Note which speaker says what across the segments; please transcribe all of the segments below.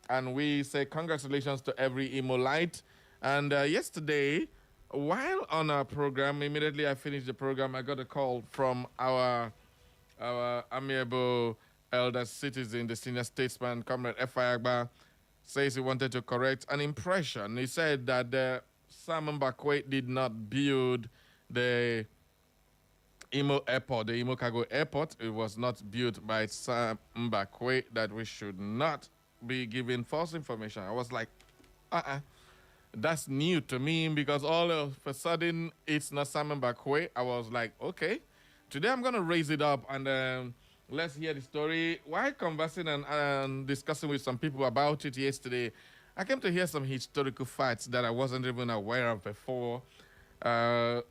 Speaker 1: And we say congratulations to every Imolite. And yesterday, while on our program, immediately I finished the program, I got a call from our amiable elder citizen, the senior statesman, Comrade F.I. Agba, says he wanted to correct an impression. He said that the Simon Bakwe did not build the Imo Airport, the Imo Cargo Airport. It was not built by Sam Mbakwe, that we should not be giving false information. I was like, that's new to me because all of a sudden it's not Sam Mbakwe. I was like, okay, today I'm going to raise it up and let's hear the story. While conversing and discussing with some people about it yesterday, I came to hear some historical facts that I wasn't even aware of before. How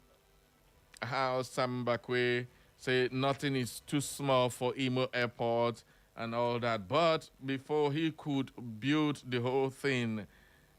Speaker 1: Sam Bakwe say nothing is too small for Imo Airport and all that. But before he could build the whole thing,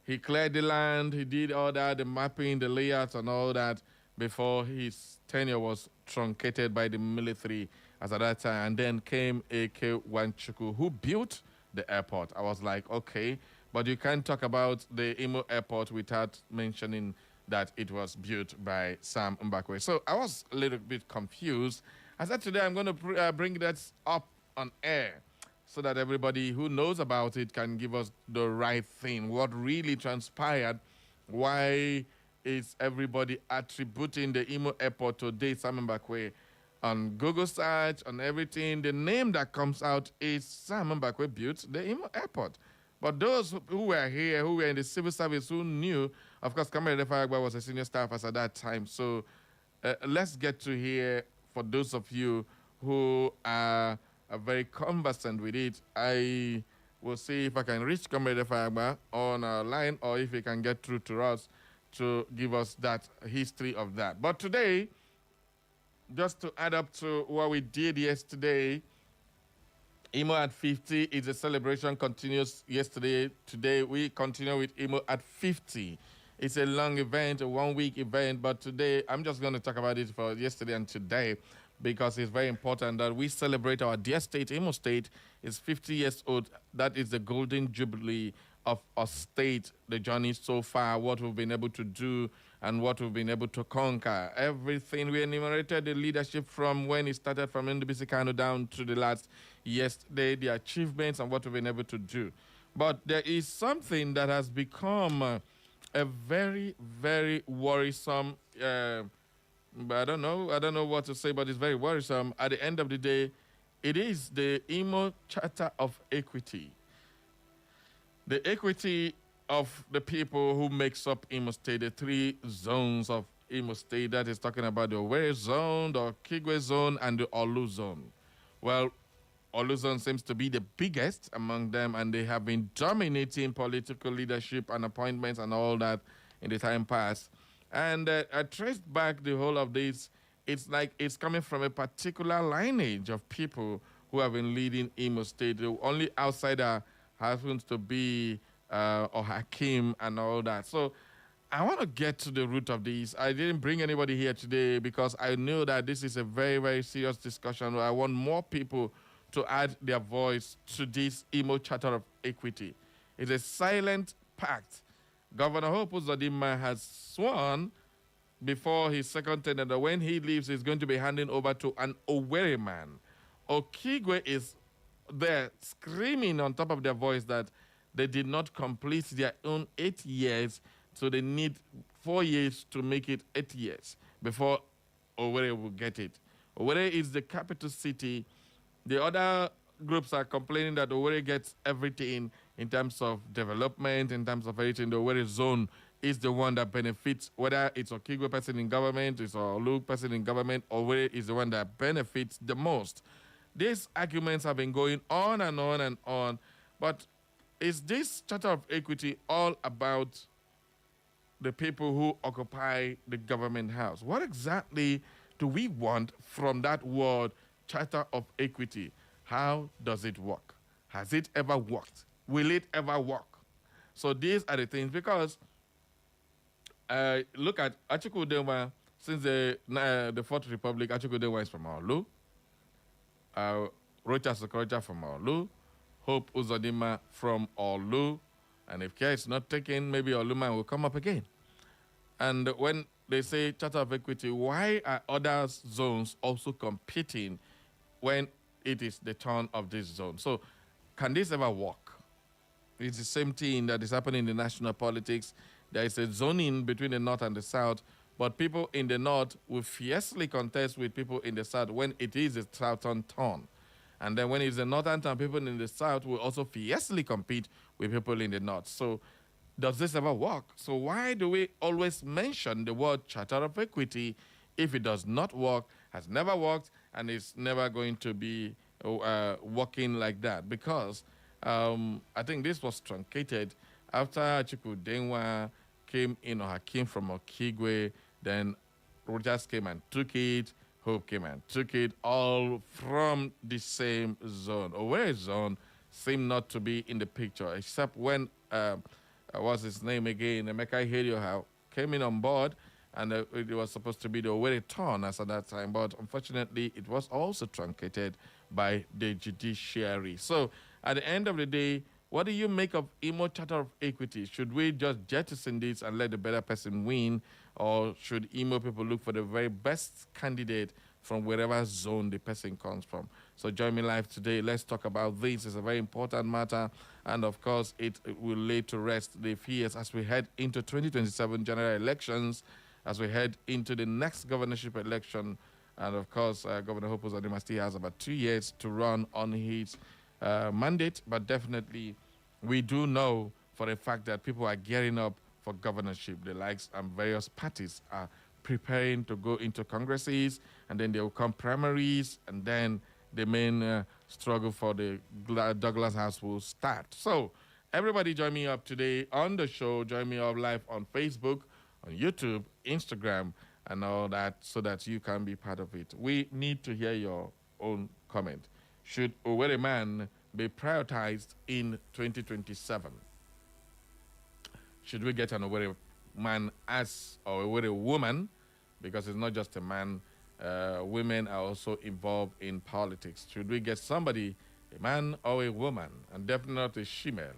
Speaker 1: he cleared the land, he did all that, the mapping, the layouts and all that before his tenure was truncated by the military as at that time. And then came A.K. Wanchuku, who built the airport. I was like, okay, but you can't talk about the Imo Airport without mentioning that it was built by Sam Mbakwe. So I was a little bit confused. I said today I'm going to bring that up on air so that everybody who knows about it can give us the right thing. What really transpired? Why is everybody attributing the Imo Airport to Sam Mbakwe? On Google search, on everything, the name that comes out is Sam Mbakwe built the Imo Airport. But those who were here, who were in the civil service, who knew, of course, Kamara Defayagba was a senior staff at that time. So let's get to hear, for those of you who are very conversant with it, I will see if I can reach Kamara Defayagba on our line or if he can get through to us to give us that history of that. But today, just to add up to what we did yesterday, Imo at 50 is a celebration continues yesterday. Today we continue with Imo at 50. It's a long event, a 1 week event, but today I'm just going to talk about it for yesterday and today because it's very important that we celebrate our dear state. Imo State is 50 years old. That is the golden jubilee of our state, the journey so far, what we've been able to do and what we've been able to conquer. Everything we enumerated, the leadership from when it started from NDBC Kano down to the last yesterday, the achievements and what we've been able to do. But there is something that has become a very, very worrisome, I don't know what to say, but it's very worrisome. At the end of the day, it is the Imo Charter of Equity. The equity of the people who makes up Imo State, the three zones of Imo State, that is talking about the Owerri zone, the Okigwe zone, and the Olu zone. Well, Olu zone seems to be the biggest among them, and they have been dominating political leadership and appointments and all that in the time past. And I traced back the whole of this. It's like it's coming from a particular lineage of people who have been leading Imo State. The only outsider happens to be or Hakim and all that. So I want to get to the root of this. I didn't bring anybody here today because I knew that this is a very, very serious discussion. I want more people to add their voice to this Imo Charter of Equity. It's a silent pact. Governor Hope Uzodinma has sworn before his second tenure that when he leaves, he's going to be handing over to an Owerri man. Okigwe is there screaming on top of their voice that they did not complete their own 8 years, so they need 4 years to make it 8 years before Owerri will get it. Owerri is the capital city. The other groups are complaining that Owerri gets everything in terms of development, in terms of everything. The Owerri zone is the one that benefits, whether it's Okigwe person in government, it's Olu person in government, Owerri is the one that benefits the most. These arguments have been going on and on and on, but is this Charter of Equity all about the people who occupy the government house? What exactly do we want from that word, Charter of Equity? How does it work? Has it ever worked? Will it ever work? So these are the things, because look at Achiko Udenwa. Since the Fourth Republic, Achiko Udenwa is from Olu. Rocha Sokorocha from Olu, Hope Uzodinma from Olu. And if care is not taken, maybe Oluma will come up again. And when they say Charter of Equity, why are other zones also competing when it is the turn of this zone? So can this ever work? It's the same thing that is happening in the national politics. There is a zoning between the north and the south, but people in the north will fiercely contest with people in the south when it is a southern turn. And then when it's the northern turn, people in the south will also fiercely compete with people in the north. So does this ever work? So why do we always mention the word Charter of Equity if it does not work, has never worked, and is never going to be working like that? Because I think this was truncated after Chiku Denwa came in, or came from Okigwe, then Rogers came and took it, Hope came and took it, all from the same zone. Owerri zone seemed not to be in the picture, except when, what's his name again, Emeka Ihedioha came in on board, and it was supposed to be the Owerri turn as at that time, but unfortunately, it was also truncated by the judiciary. So, at the end of the day, what do you make of Imo Charter of Equity? Should we just jettison this and let the better person win, or should Imo people look for the very best candidate from wherever zone the person comes from? So join me live today. Let's talk about this. It's a very important matter, and of course, it will lay to rest the fears as we head into 2027 general elections, as we head into the next governorship election. And of course, Governor Hope Uzodinma still has about 2 years to run on his mandate, but definitely we do know for a fact that people are gearing up for governorship. The likes and various parties are preparing to go into congresses, and then there will come primaries, and then the main struggle for the Douglas House will start. So everybody join me up today on the show. Join me up live on Facebook, on YouTube, Instagram, and all that, so that you can be part of it. We need to hear your own comment. Should Owerri man be prioritized in 2027? Should we get an Owerri man as, or Owerri woman? Because it's not just a man. Women are also involved in politics. Should we get somebody, a man or a woman? And definitely not a shemale.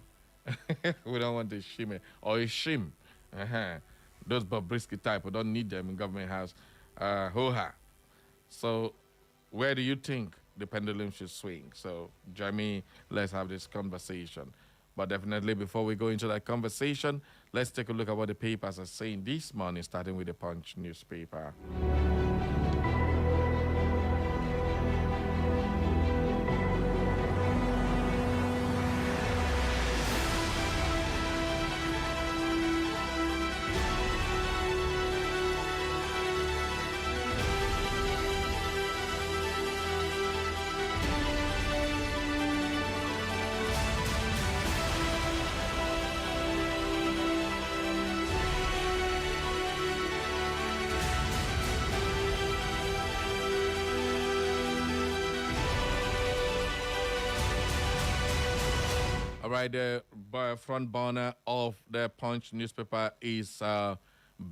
Speaker 1: We don't want a shemale. Or a shim. Those Bobrisky type, we don't need them in government house. Ho-ha. So where do you think the pendulum should swing? So join me, let's have this conversation. But definitely before we go into that conversation, let's take a look at what the papers are saying this morning, starting with the Punch newspaper. All right, the front burner of the Punch newspaper is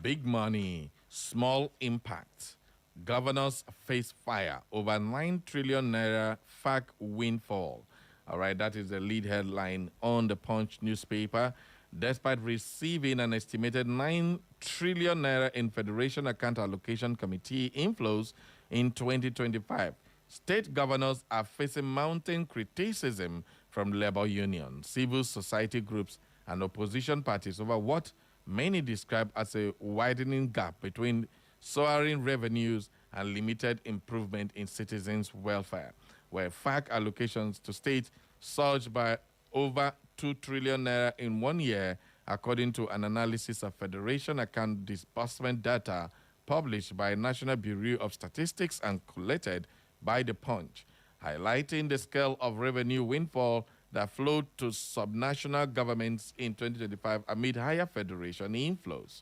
Speaker 1: big money, small impact. Governors face fire over 9 trillion naira FAC windfall. All right, that is the lead headline on the Punch newspaper. Despite receiving an estimated 9 trillion naira in Federation Account Allocation Committee inflows in 2025, state governors are facing mounting criticism from labor unions, civil society groups, and opposition parties over what many describe as a widening gap between soaring revenues and limited improvement in citizens' welfare, where FAC allocations to states surged by over 2 trillion naira in 1 year, according to an analysis of Federation account disbursement data published by National Bureau of Statistics and collated by The Punch, highlighting the scale of revenue windfall that flowed to subnational governments in 2025 amid higher federation inflows,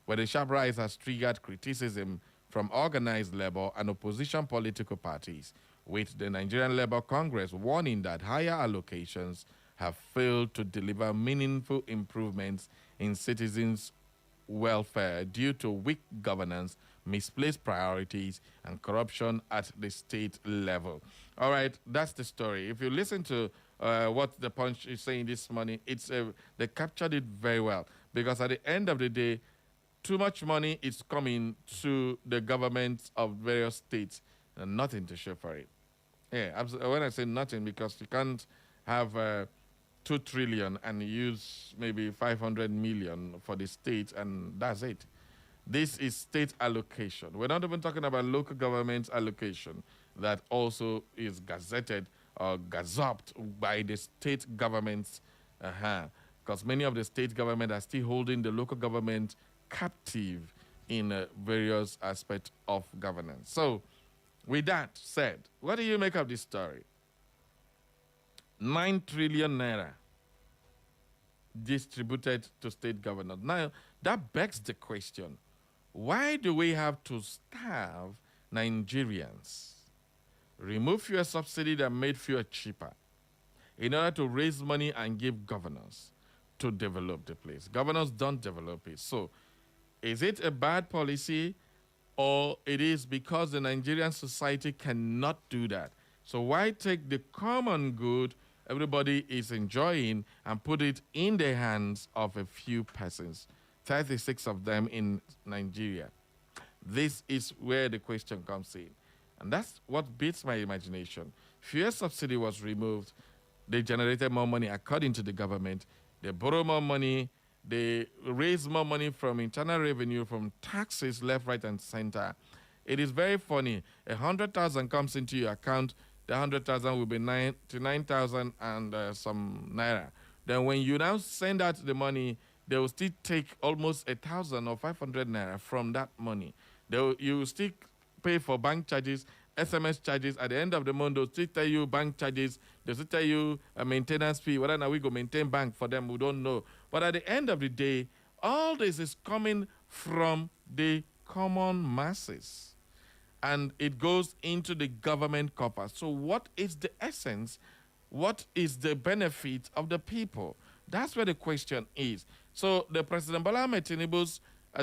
Speaker 1: where the sharp rise has triggered criticism from organized labor and opposition political parties, with the Nigerian Labour Congress warning that higher allocations have failed to deliver meaningful improvements in citizens' welfare due to weak governance, misplaced priorities, and corruption at the state level. All right, that's the story. If you listen to what the Punch is saying this morning, they captured it very well because at the end of the day, too much money is coming to the governments of various states and nothing to show for it. Yeah, when I say nothing, because you can't have 2 trillion and use maybe 500 million for the state and that's it. This is state allocation. We're not even talking about local government allocation that also is gazetted or gazopped by the state governments. Because many of the state government are still holding the local government captive in various aspects of governance. So, with that said, what do you make of this story? 9 trillion naira distributed to state governors. Now, that begs the question, why do we have to starve Nigerians? Remove fuel subsidy that made fuel cheaper in order to raise money and give governors to develop the place. Governors don't develop it. So, is it a bad policy or it is because the Nigerian society cannot do that? So why take the common good everybody is enjoying and put it in the hands of a few persons, 36 of them in Nigeria? This is where the question comes in. And that's what beats my imagination. Fuel subsidy was removed. They generated more money according to the government. They borrow more money. They raise more money from internal revenue, from taxes left, right, and center. It is very funny. 100,000 comes into your account. The 100,000 will be 99,000 and some naira. Then when you now send out the money, they will still take almost 1,000 or 500 naira from that money. You will still pay for bank charges, SMS charges. At the end of the month, they'll still tell you bank charges. They'll still tell you a maintenance fee. Whether or not we go maintain bank for them, we don't know. But at the end of the day, all this is coming from the common masses. And it goes into the government coffers. So what is the essence? What is the benefit of the people? That's where the question is. So the President Bola Ahmed Tinubu's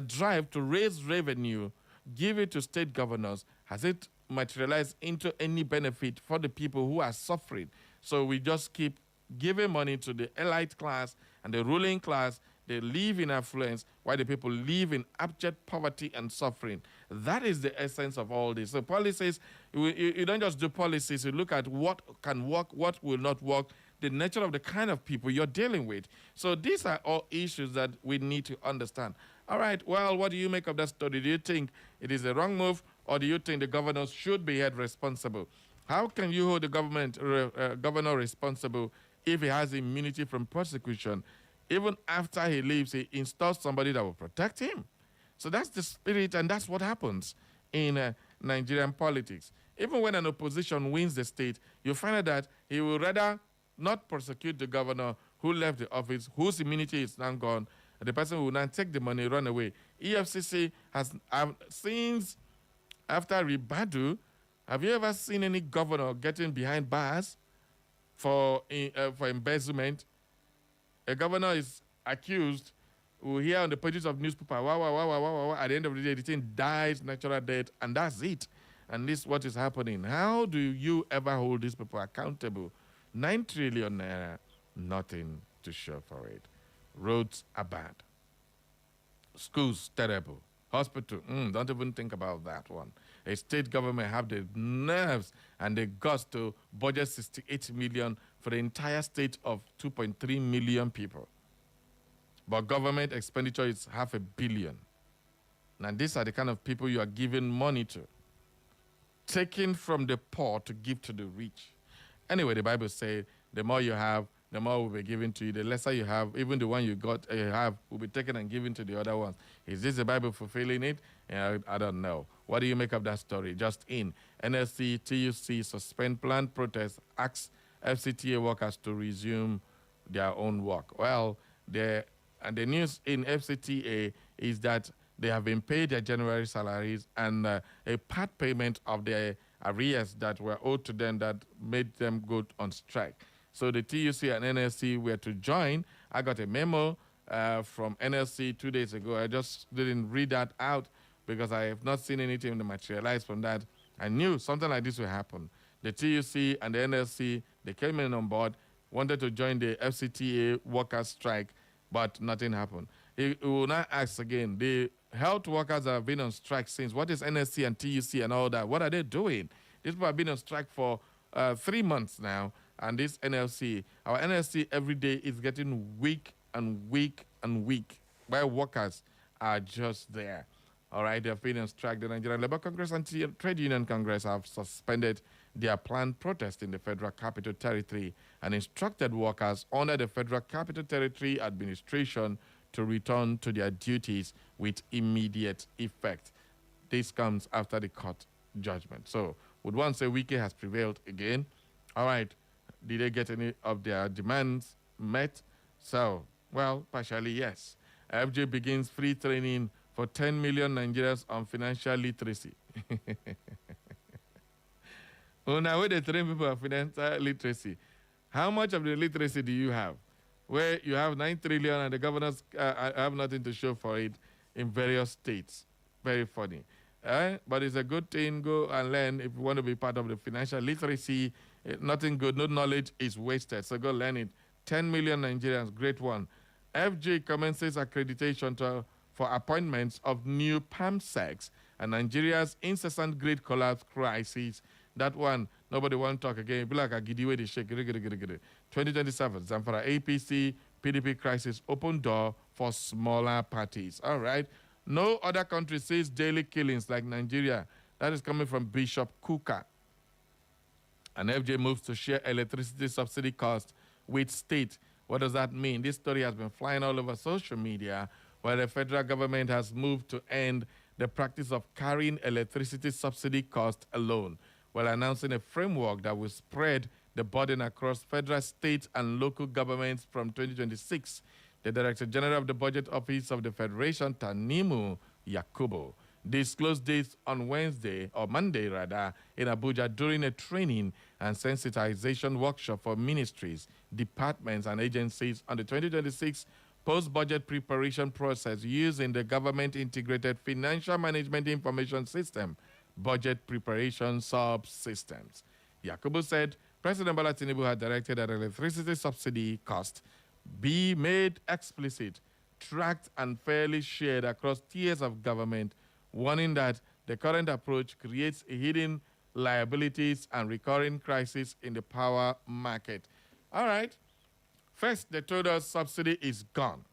Speaker 1: drive to raise revenue, give it to state governors, has it materialized into any benefit for the people who are suffering? So we just keep giving money to the elite class and the ruling class. They live in affluence while the people live in abject poverty and suffering. That is the essence of all this. So policies, you don't just do policies, you look at what can work, what will not work, the nature of the kind of people you're dealing with. So these are all issues that we need to understand. All right, well, what do you make of that story? Do you think it is a wrong move, or do you think the governors should be held responsible? How can you hold the governor responsible if he has immunity from prosecution? Even after he leaves, he installs somebody that will protect him. So that's the spirit, and that's what happens in Nigerian politics. Even when an opposition wins the state, you find out that he will rather not prosecute the governor who left the office, whose immunity is now gone. The person will now take the money, run away. EFCC has, since after Ribadu, have you ever seen any governor getting behind bars for embezzlement? A governor is accused, we hear on the pages of newspaper, wow, wow, wow, wow, wow, wow. At the end of the day, the thing dies natural death, and that's it. And this is what is happening. How do you ever hold these people accountable? 9 trillion naira, nothing to show for it. Roads are bad. Schools, terrible. Hospital, don't even think about that one. A state government have the nerves and the guts to budget 68 million for the entire state of 2.3 million people. But government expenditure is 500 million. Now, these are the kind of people you are giving money to. Taking from the poor to give to the rich. Anyway, the Bible says, the more you have, the more will be given to you. The lesser you have, even the one you have will be taken and given to the other ones. Is this the Bible fulfilling it? I don't know. What do you make of that story? Just in, NLC, TUC suspend planned protest, asks FCTA workers to resume their own work. Well, the news in FCTA is that they have been paid their January salaries and a part payment of their arrears that were owed to them that made them go on strike. So the TUC and NLC were to join. I got a memo from NLC 2 days ago. I just didn't read that out because I have not seen anything materialize from that. I knew something like this would happen. The TUC and the NLC, they came in on board. wanted to join the FCTA workers' strike, but nothing happened. He will now ask again, the health workers that have been on strike since, what is NSC and TUC and all that? What are they doing? These people have been on strike for 3 months now, and this NLC, our NLC every day is getting weak and weak and weak, while workers are just there. All right, they have been on strike. The Nigerian Labour Congress and Trade Union Congress have suspended their planned protest in the Federal Capital Territory and instructed workers under the Federal Capital Territory Administration to return to their duties with immediate effect. This comes after the court judgment. So, would one say Wike has prevailed again? All right, did they get any of their demands met? So, well, partially yes. FJ begins free training for 10 million Nigerians on financial literacy. Oh, now where they train people on financial literacy, how much of the literacy do you have? Where you have 9 trillion and the governors have nothing to show for it in various states. Very funny. But it's a good thing. Go and learn if you want to be part of the financial literacy. Nothing good, no knowledge is wasted. So go learn it. 10 million Nigerians, great one. FJ commences accreditation for appointments of new PAMSECs and Nigeria's incessant grid collapse crisis. That one, nobody want to talk again. Be like a giddy way they shake. 2027, Zamfara APC, PDP crisis, open door for smaller parties. All right. No other country sees daily killings like Nigeria. That is coming from Bishop Kuka. And FJ moves to share electricity subsidy cost with state. What does that mean? This story has been flying all over social media, where the federal government has moved to end the practice of carrying electricity subsidy cost alone, while announcing a framework that will spread the burden across federal, state, and local governments from 2026. The Director General of the Budget Office of the Federation, Tanimu Yakubu, disclosed this on Monday, in Abuja during a training and sensitization workshop for ministries, departments, and agencies on the 2026 post-budget preparation process using the Government Integrated Financial Management Information System, Budget Preparation Subsystems. Yakubu said President Bola Tinubu had directed that electricity subsidy cost be made explicit, tracked, and fairly shared across tiers of government, warning that the current approach creates hidden liabilities and recurring crises in the power market. All right. First, they told us subsidy is gone.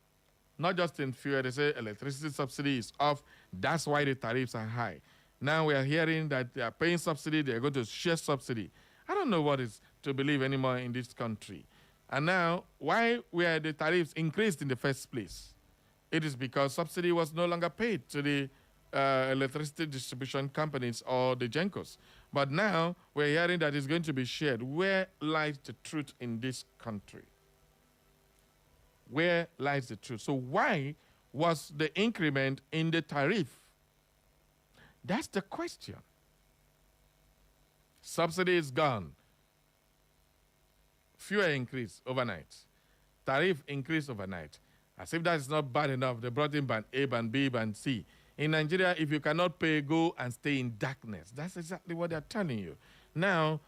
Speaker 1: Not just in fuel, they say electricity subsidy is off. That's why the tariffs are high. Now we are hearing that they are paying subsidy, they are going to share subsidy. I don't know what is to believe anymore in this country. And now, why were the tariffs increased in the first place? It is because subsidy was no longer paid to the electricity distribution companies or the GENCOs. But now we're hearing that it's going to be shared. Where lies the truth in this country? Where lies the truth? So why was the increment in the tariff? That's the question. Subsidy is gone. Fuel increase overnight. Tariff increase overnight. As if that is not bad enough, they brought in band A, band B, band C. In Nigeria, if you cannot pay, go and stay in darkness. That's exactly what they're telling you. Now,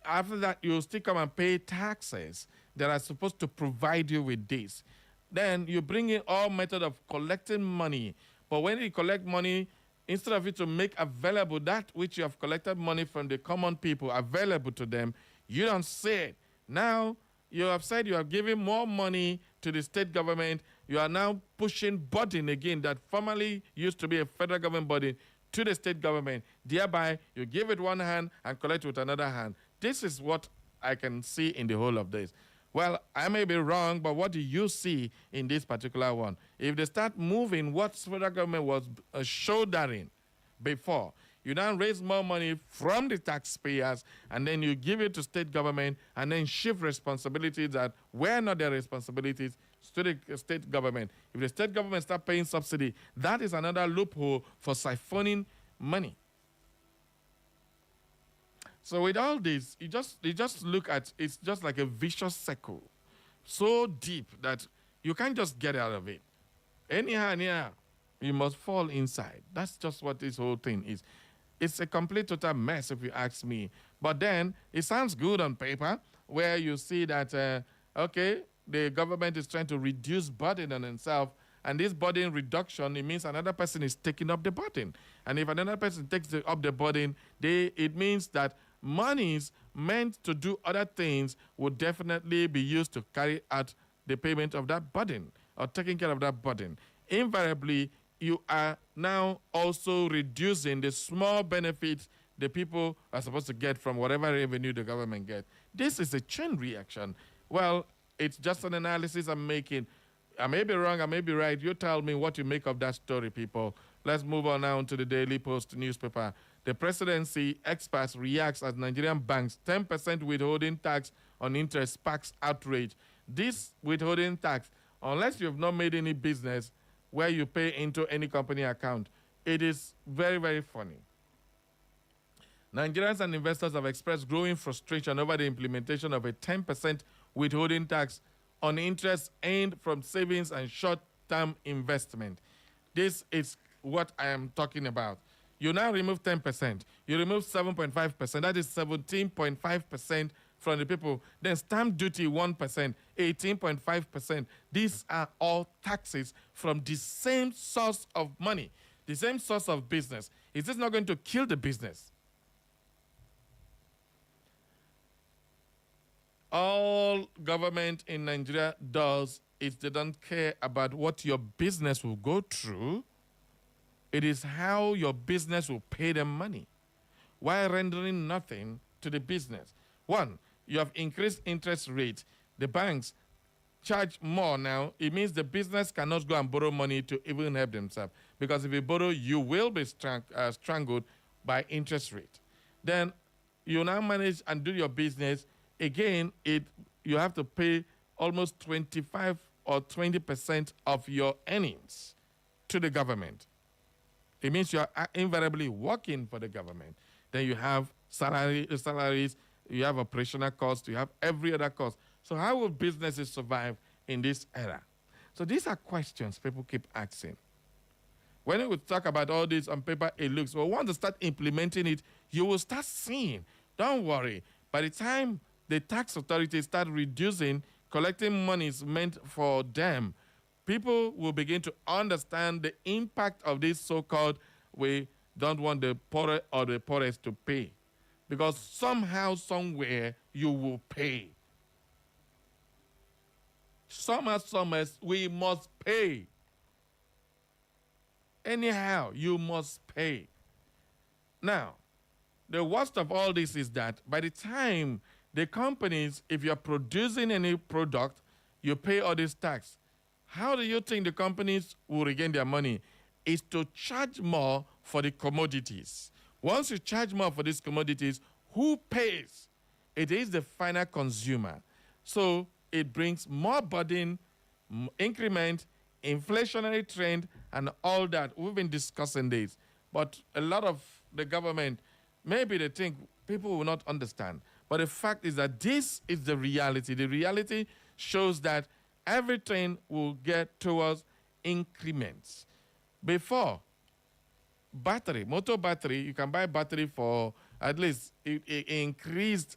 Speaker 1: after that, you still come and pay taxes that are supposed to provide you with this. Then you bring in all method of collecting money. But when you collect money, instead of it to make available that which you have collected money from the common people available to them, you don't say it. Now, you have said you are giving more money to the state government. You are now pushing burden again that formerly used to be a federal government burden to the state government. Thereby, you give it one hand and collect with another hand. This is what I can see in the whole of this. Well, I may be wrong, but what do you see in this particular one? If they start moving what federal government was shouldering before, you now raise more money from the taxpayers, and then you give it to state government, and then shift responsibilities that were not their responsibilities to the state government. If the state government start paying subsidy, that is another loophole for siphoning money. So with all this, you just look at, it's just like a vicious circle, so deep that you can't just get out of it. Anyhow, you must fall inside. That's just what this whole thing is. It's a complete total mess, if you ask me. But then, it sounds good on paper, where you see that Okay, the government is trying to reduce burden on itself, and this burden reduction, it means another person is taking up the burden. And if another person takes up the burden, it means that monies meant to do other things would definitely be used to carry out the payment of that burden or taking care of that burden. Invariably, you are now also reducing the small benefits the people are supposed to get from whatever revenue the government gets. This is a chain reaction. Well, it's just an analysis I'm making. I may be wrong, I may be right. You tell me what you make of that story, people. Let's move on now to the Daily Post newspaper. The presidency experts reacts as Nigerian banks 10% withholding tax on interest sparks outrage. This withholding tax, unless you have not made any business where you pay into any company account, it is very, very funny. Nigerians and investors have expressed growing frustration over the implementation of a 10% withholding tax on interest earned from savings and short-term investment. This is what I am talking about. You now remove 10%. You remove 7.5%. That is 17.5% from the people. Then stamp duty 1%, 18.5%. These are all taxes from the same source of money, the same source of business. Is this not going to kill the business? All government in Nigeria does is they don't care about what your business will go through. It is how your business will pay them money while rendering nothing to the business. One, you have increased interest rate. The banks charge more now. It means the business cannot go and borrow money to even help themselves, because if you borrow, you will be strangled by interest rate. Then you now manage and do your business. Again, you have to pay almost 25 or 20% of your earnings to the government. It means you are invariably working for the government. Then you have salaries, you have operational costs, you have every other cost. So how will businesses survive in this era? So these are questions people keep asking. When we talk about all this on paper, it looks, well, once you start implementing it, you will start seeing. Don't worry. By the time the tax authorities start reducing, collecting monies meant for them, people will begin to understand the impact of this so-called, we don't want the poor or the poorest to pay. Because somehow, somewhere, you will pay. Somehow, we must pay. Anyhow, you must pay. Now, the worst of all this is that by the time the companies, if you're producing any product, you pay all this tax. How do you think the companies will regain their money? Is to charge more for the commodities. Once you charge more for these commodities, who pays? It is the final consumer. So it brings more burden, increment, inflationary trend, and all that. We've been discussing this. But a lot of the government, maybe they think people will not understand. But the fact is that this is the reality. The reality shows that everything will get towards increments. Before, motor battery, you can buy battery for at least, it increased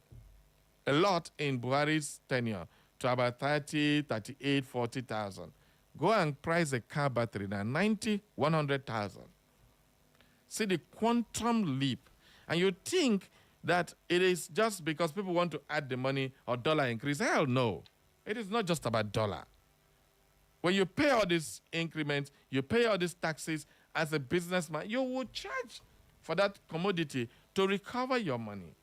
Speaker 1: a lot in Buhari's tenure to about 30, 38, 40,000. Go and price a car battery now, 90, 100,000. See the quantum leap. And you think that it is just because people want to add the money or dollar increase. Hell no. It is not just about dollar. When you pay all these increments, you pay all these taxes as a businessman, you will charge for that commodity to recover your money.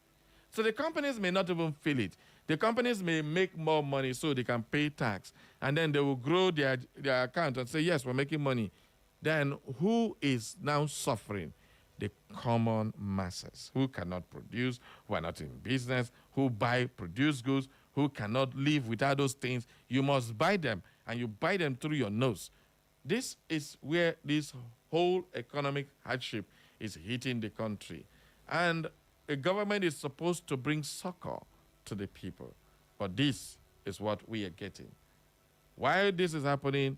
Speaker 1: So the companies may not even feel it. The companies may make more money so they can pay tax. And then they will grow their account and say, yes, we're making money. Then who is now suffering? The common masses who cannot produce, who are not in business, who produce goods, who cannot live without those things. You must buy them, and you buy them through your nose. This is where this whole economic hardship is hitting the country. And a government is supposed to bring succor to the people. But this is what we are getting. While this is happening,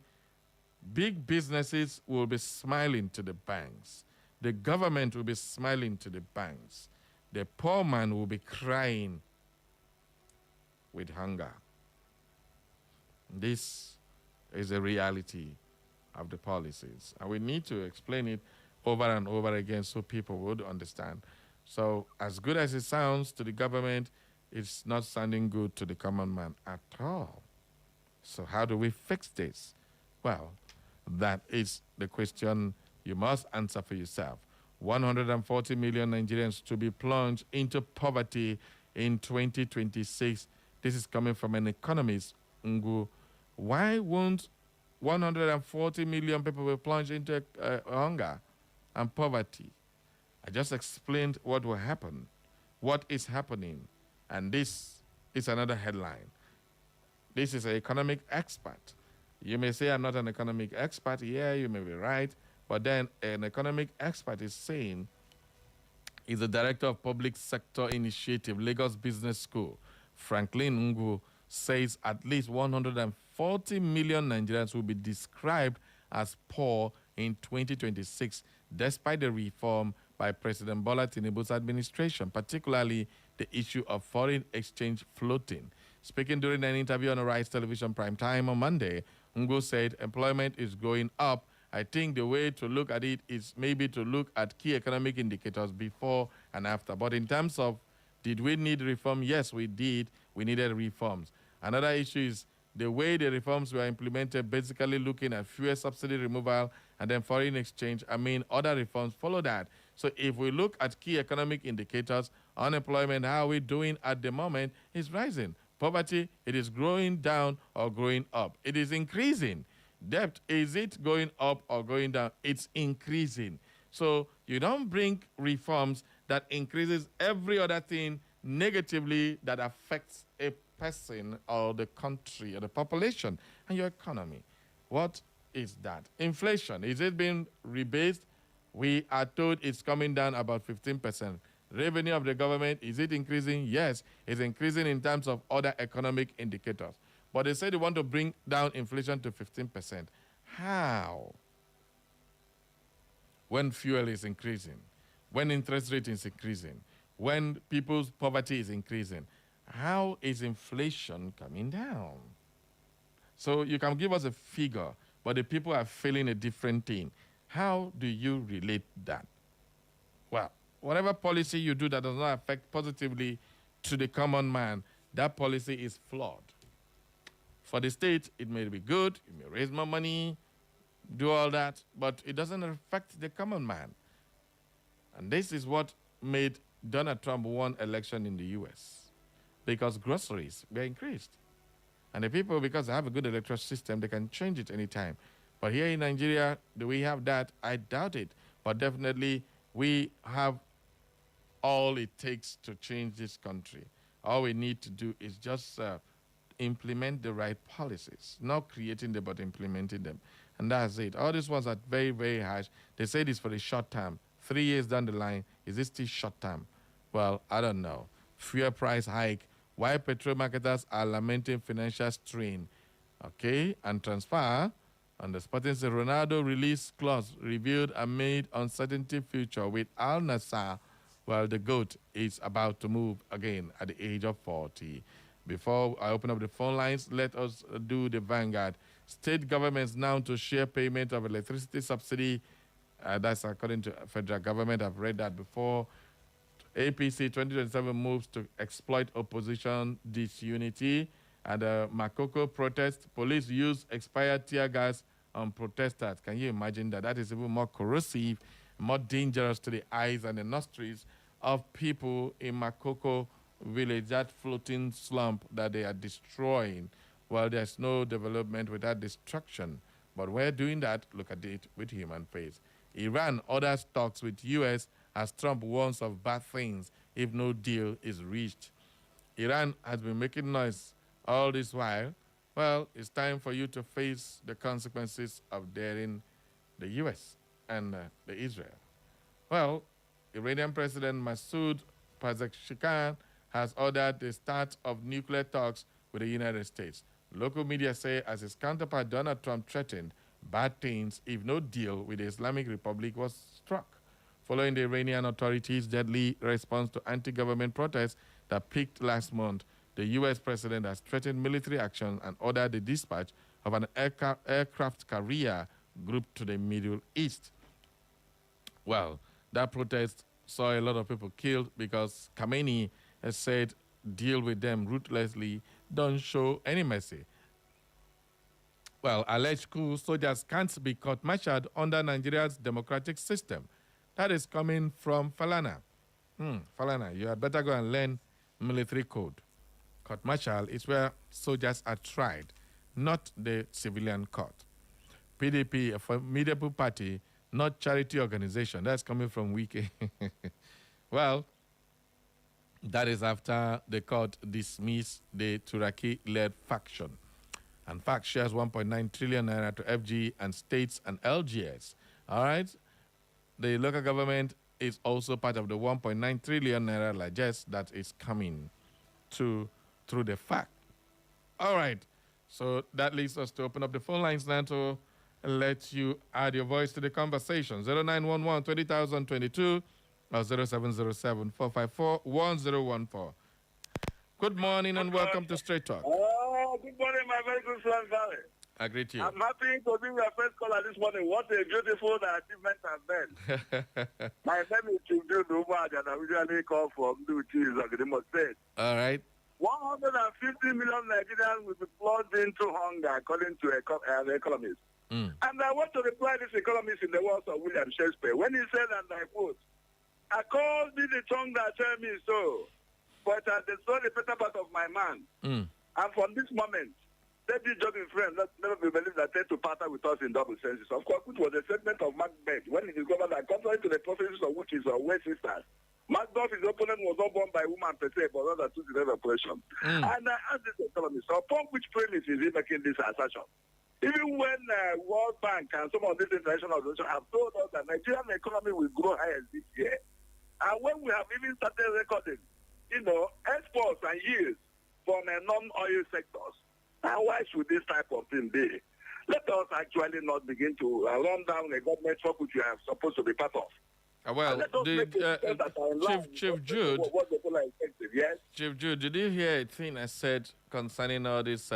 Speaker 1: big businesses will be smiling to the banks. The government will be smiling to the banks. The poor man will be crying with hunger. This is a reality of the policies. And we need to explain it over and over again so people would understand. So, as good as it sounds to the government, it's not sounding good to the common man at all. So, how do we fix this? Well, that is the question you must answer for yourself. 140 million Nigerians to be plunged into poverty in 2026. This is coming from an economist, Ngu. Why won't 140 million people be plunged into hunger and poverty? I just explained what will happen, what is happening, and this is another headline. This is an economic expert. You may say I'm not an economic expert. Yeah, you may be right. But then an economic expert is saying, is the director of Public Sector Initiative, Lagos Business School, Franklin Ngu, says at least 140 million Nigerians will be described as poor in 2026, despite the reform by President Bola Tinubu's administration, particularly the issue of foreign exchange floating. Speaking during an interview on Arise Television Prime Time on Monday, Ngu said employment is going up. I think the way to look at it is maybe to look at key economic indicators before and after. But in terms of did we need reform? Yes, we did. We needed reforms. Another issue is the way the reforms were implemented, basically looking at fuel subsidy removal and then foreign exchange. I mean, other reforms follow that. So if we look at key economic indicators, unemployment, how are we doing at the moment, is rising. Poverty, it is growing down or growing up. It is increasing. Debt, is it going up or going down? It's increasing. So you don't bring reforms that increases every other thing negatively that affects a person or the country or the population and your economy. What is that? Inflation, is it being rebased? We are told it's coming down about 15%. Revenue of the government, is it increasing? Yes, it's increasing in terms of other economic indicators. But they say they want to bring down inflation to 15%. How? When fuel is increasing, when interest rate is increasing, when people's poverty is increasing, how is inflation coming down? So you can give us a figure, but the people are feeling a different thing. How do you relate that? Well, whatever policy you do that does not affect positively to the common man, that policy is flawed. For the state, it may be good, it may raise more money, do all that, but it doesn't affect the common man. And this is what made Donald Trump won election in the U.S. because groceries were increased. And the people, because they have a good electoral system, they can change it anytime. But here in Nigeria, do we have that? I doubt it. But definitely, we have all it takes to change this country. All we need to do is just implement the right policies, not creating them, but implementing them. And that's it. All these ones are very, very harsh. They say this for the short term. 3 years down the line, is this still short term? Well, I don't know. Fuel price hike. Why petrol marketers are lamenting financial strain. Okay, and transfer. On the Sporting Ronaldo release clause revealed amid uncertainty future with Al Nassr, while the GOAT is about to move again at the age of 40. Before I open up the phone lines, let us do the Vanguard. State governments now to share payment of electricity subsidy. That's according to federal government. I've read that before. APC 2027 moves to exploit opposition disunity. At the Makoko protest, police use expired tear gas on protesters. Can you imagine that? That is even more corrosive, more dangerous to the eyes and the nostrils of people in Makoko village, that floating slump that they are destroying. Well, there's no development without destruction. But we're doing that, look at it, with human face. Iran orders talks with U.S. as Trump warns of bad things if no deal is reached. Iran has been making noise all this while. Well, it's time for you to face the consequences of daring the U.S. and the Israel. Well, Iranian President Masoud Pezeshkian has ordered the start of nuclear talks with the United States. Local media say as his counterpart Donald Trump threatened bad things if no deal with the Islamic Republic was struck. Following the Iranian authorities' deadly response to anti-government protests that peaked last month, The U.S. president has threatened military action and ordered the dispatch of an aircraft carrier group to the Middle East. Well, that protest saw a lot of people killed because Khamenei has said, deal with them ruthlessly, don't show any mercy. Well, alleged coup soldiers can't be court-martialed under Nigeria's democratic system. That is coming from Falana. Falana, you had better go and learn military code. Court-martial is where soldiers are tried, not the civilian court. PDP, a formidable party, not charity organization. That's coming from Wike. Well, that is after the court dismissed the Turaki-led faction. And FACT shares 1.9 trillion naira to FG and states and LGS. All right? The local government is also part of the 1.9 trillion naira largesse that is coming through the FACT. All right. So that leads us to open up the phone lines now to let you add your voice to the conversation. 0911 20022 or 0707 454 1014. Good morning and welcome to Straight Talk.
Speaker 2: Oh, good morning, my very good friend, Valley.
Speaker 1: I greet you.
Speaker 2: I'm happy to be your first caller this morning. What a beautiful achievement I've made. My name is Chimju Numad, and I usually call from Duchi, Imo State.
Speaker 1: All right.
Speaker 2: 150 million Nigerians will be plunged into hunger, according to the economist. And I want to reply this economist in the words of William Shakespeare when he said, and I quote, I called thee the tongue that tell me so, but I destroyed the better part of my man. And from this moment, let this joking friend never be believed that tend to partner with us in double senses. Of course, which was a statement of Macbeth when he discovered that contrary to the prophecies of witches or way sisters, Macduff, his opponent, was not born by woman per se, but rather to the operation. And I asked this economist, upon which premise is he making this assertion? Even when World Bank and some of these international organizations have told us that Nigerian economy will grow higher this year, and when we have even started recording, exports and yields from non-oil sectors, now why should this type of thing be? Let us actually not begin to run down a government work which we are supposed to be part of.
Speaker 1: Well, Chief Jude,
Speaker 2: yes?
Speaker 1: Chief Jude, did you hear a thing I said concerning all these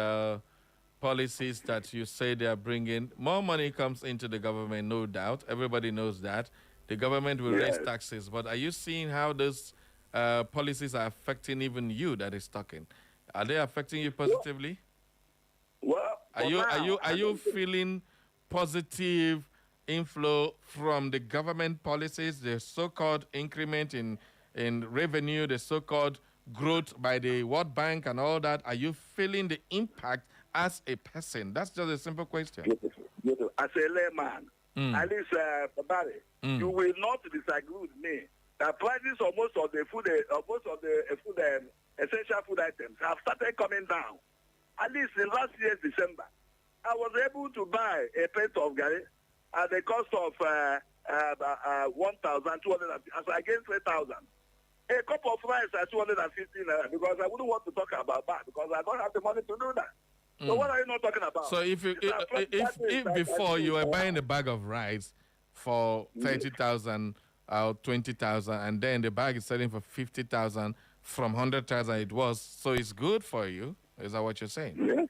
Speaker 1: policies that you say they are bringing? More money comes into the government, no doubt. Everybody knows that. The government will raise taxes. But are you seeing how those policies are affecting even you that is talking? Are they affecting you positively?
Speaker 2: Well,
Speaker 1: are you feeling positive inflow from the government policies, the so-called increment in revenue, the so-called growth by the World Bank and all that? Are you feeling the impact as a person? That's just a simple question.
Speaker 2: Beautiful. As a layman, at least, Barry, you will not disagree with me that prices of most of the food, essential food items have started coming down. At least in last year's December, I was able to buy a pint of Gary at the cost of 1,200 as against 3,000. A cup of rice at 250 because I wouldn't want to talk about that because I don't have the money to do that. So what are you not talking about?
Speaker 1: So if before you were buying a bag of rice for 30,000 or 20,000 and then the bag is selling for 50,000 from 100,000 it was, so it's good for you. Is that what you're saying?
Speaker 2: Yes.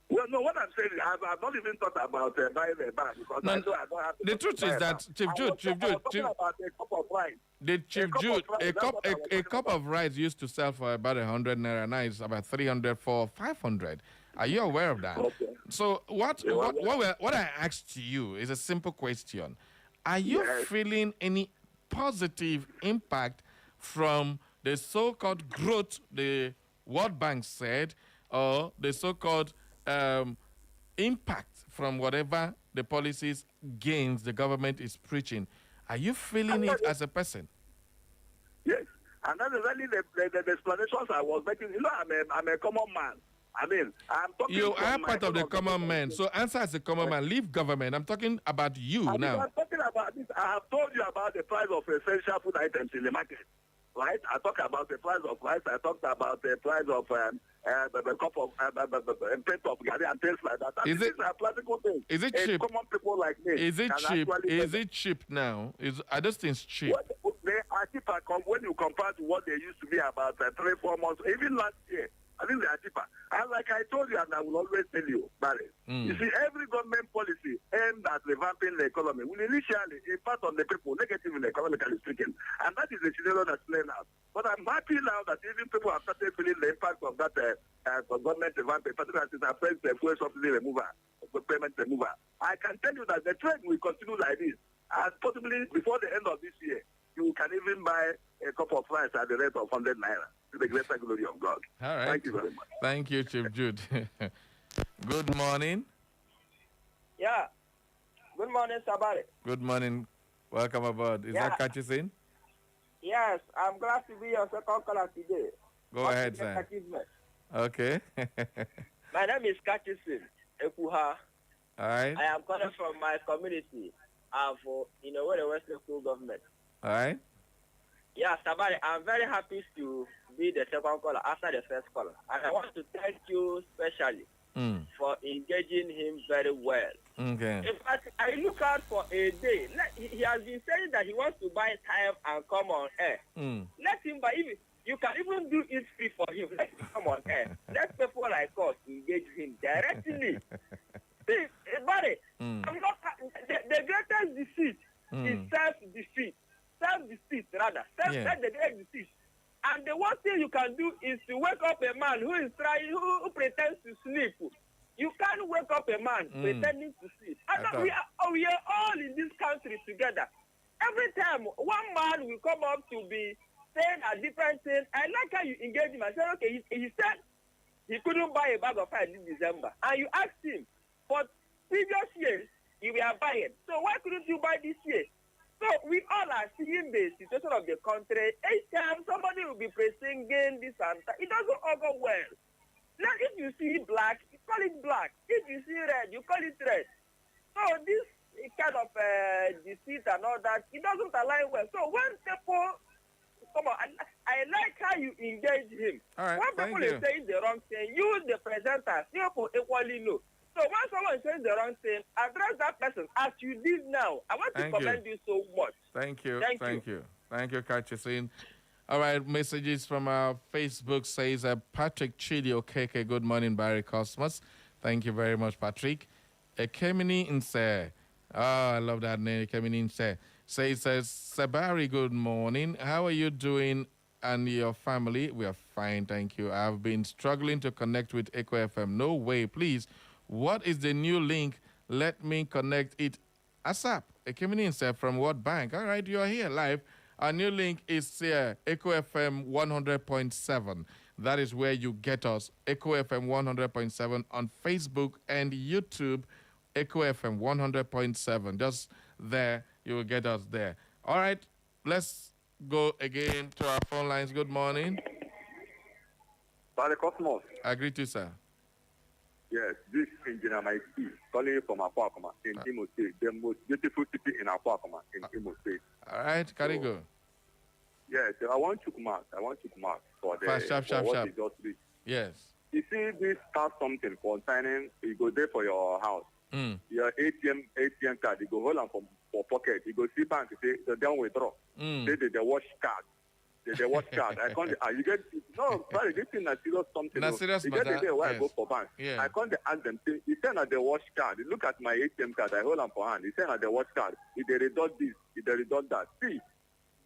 Speaker 2: Well, no, what I'm saying is I've not even thought about buying a bag because I don't have
Speaker 1: the truth is that, Chief Jude,
Speaker 2: about a cup of rice.
Speaker 1: A cup of rice used to sell for about 100 naira. Now it's about 300 for 500. Are you aware of that?
Speaker 2: Okay.
Speaker 1: So what I asked you is a simple question. Are you feeling any positive impact from the so-called growth the World Bank said, or the so-called impact from whatever the policies gains the government is preaching? Are you feeling it as a person?
Speaker 2: Yes. And that's really the explanations I was making. I'm a common man. I mean, I'm talking.
Speaker 1: You are part of the common man. So answer as a common man. Leave government. I'm talking about you now.
Speaker 2: I'm talking about this. I have told you about the price of essential food items in the market. Right? I talked about the price of rice. I talked about the price of the cup of plate of gari and things like that. These are practical things.
Speaker 1: Is it cheap?
Speaker 2: Common people like me.
Speaker 1: Is it cheap? Is it cheap now? Are those things cheap?
Speaker 2: They are cheap when you compare to what they used to be about 3-4 months. Even last year, I think they are cheaper. And like I told you, and I will always tell you, Barry, you see, every government policy aimed at revamping the economy will initially impact on the people negatively, economically speaking. And that is the scenario that's playing out. But I'm happy now that even people have started feeling the impact of that government revamping, particularly since I pressed the fuel subsidy remover, the payment remover. I can tell you that the trend will continue like this. And possibly before the end of this year, you can even buy a cup of rice at the rate of 100 naira. To the greater glory of God.
Speaker 1: All right.
Speaker 2: Thank you very much.
Speaker 1: Thank you, Chief Jude. Good morning.
Speaker 3: Yeah. Good morning, Sabari.
Speaker 1: Good morning. Welcome aboard. Is that Kachisin?
Speaker 3: Yes, I'm glad to be your second caller today.
Speaker 1: Go ahead, sir. Okay.
Speaker 3: My name is Kachisin Ekuha.
Speaker 1: All right.
Speaker 3: I am calling from my community for in a way the Western School government.
Speaker 1: All right.
Speaker 3: Yeah, Sabari, I'm very happy to be the second caller after the first caller. And I want to thank you specially for engaging him very well.
Speaker 1: Okay.
Speaker 3: In fact, I look out for a day. He has been saying that he wants to buy time and come on air. Let him buy. You can even do it free for him. Let him come on air. Let people like us engage him directly. See, buddy, I'm not, the greatest defeat is self-defeat. Self-deceit, rather. Self-deceit. And the one thing you can do is to wake up a man who is trying, who pretends to sleep. You can't wake up a man pretending to sleep. And we are all in this country together. Every time one man will come up to be saying a different thing, I like how you engage him. I said, okay, he said he couldn't buy a bag of rice in December. And you asked him, for previous years, you were buying. So why couldn't you buy this year? So we all are seeing the situation of the country. Each time somebody will be singing this and that. It doesn't all go well. Now, if you see black, you call it black. If you see red, you call it red. So this kind of deceit and all that, it doesn't align well. So when people, come on, I like how you engage him.
Speaker 1: All right,
Speaker 3: when people are saying the wrong thing, you, the presenters, people equally know. So when someone says the wrong thing, address that person as you did now. I want to commend you so much.
Speaker 1: Thank you. Thank you. Thank you, Kachisin. All right, messages from our Facebook says Patrick Chidi Okeke. Good morning, Barry Cosmos. Thank you very much, Patrick. Ekemini Inse. Oh, I love that name, Ekemini Inse. Says, Sabari, good morning. How are you doing and your family? We are fine, thank you. I've been struggling to connect with Echo FM. No way, please. What is the new link? Let me connect it ASAP. Ekemini Inse from World Bank. All right, you are here live. Our new link is Echo FM 100.7. That is where you get us. Echo FM 100.7 on Facebook and YouTube. Echo FM 100.7. Just there, you will get us there. All right, let's go again to our phone lines. Good morning.
Speaker 2: Father Cosmos.
Speaker 1: I greet you, sir.
Speaker 2: Yes, this is Engineer Mike calling you from Akwakoma in Imo State, the most beautiful city in Akwakoma in Imo State.
Speaker 1: All right, Karigo.
Speaker 2: Yes, I want to come out for the
Speaker 1: sharp.
Speaker 2: You just read.
Speaker 1: Yes.
Speaker 2: You see, this start something concerning, you go there for your house. Your ATM card, you go hold on for pocket. You go see bank, you say, they don't withdraw. They wash card. They watch card. I can't. You get no. Sorry, this thing is serious something.
Speaker 1: Not serious,
Speaker 2: you get the day where I go for bank.
Speaker 1: Yeah.
Speaker 2: I can't ask them. You say that they watch card. You look at my ATM card. I hold on for hand. You say that they watch card. If they reduce this, if they reduce that. See,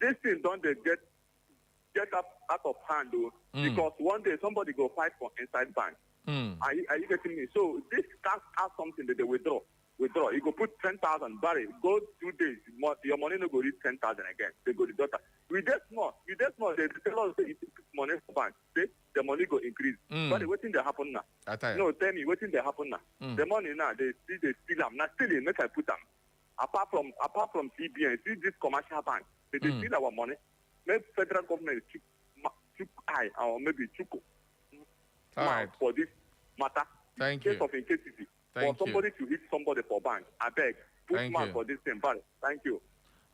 Speaker 2: this thing don't they get up out of hand though. Because one day somebody go fight for inside bank. Are you getting me? So this tax has something that they withdraw. You go put 10,000 barrel. Go 2 days. Your money no go reach 10,000 again. They go the daughter. We just small. They tell us that you put money for bank. The money go increase. But what thing they happen now? No, tell me what thing they happen now? The money now they steal them. Now stealing, make I put them. Apart from CBN, see this commercial bank. They steal our money. Maybe federal government took eye or maybe took for this matter.
Speaker 1: Thank you.
Speaker 2: Case of incapacity. For somebody to hit somebody for bank, I beg, put man for this thing, but thank you.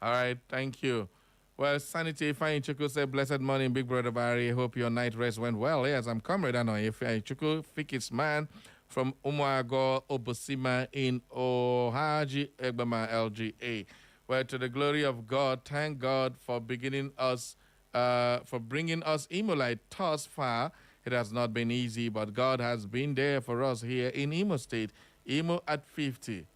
Speaker 1: All right, thank you. Well, Sanity Ifeanyi Chukwu said, blessed morning, Big Brother Barry. Hope your night rest went well. Yes, I'm Comrade Ifeanyi Chukwu, Fikis man from Umuago, Obosima in Ohaji, Egbama, LGA. Well, to the glory of God, thank God for bringing us Imolite thus far. It has not been easy, but God has been there for us here in Imo State. Imo at 50.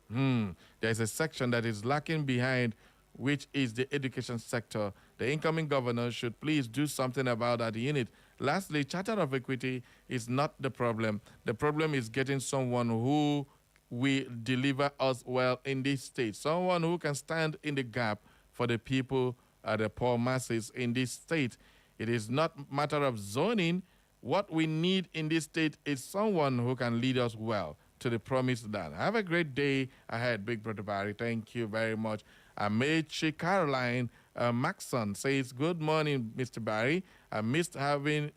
Speaker 1: There's a section that is lacking behind, which is the education sector. The incoming governor should please do something about that unit. Lastly, charter of equity is not the problem. The problem is getting someone who will deliver us well in this state, someone who can stand in the gap for the people, the poor masses in this state. It is not a matter of zoning. What we need in this state is someone who can lead us well to the promised land. Have a great day ahead, Big Brother Barry. Thank you very much. Amechi Caroline Maxson says, good morning, Mr. Barry. I missed having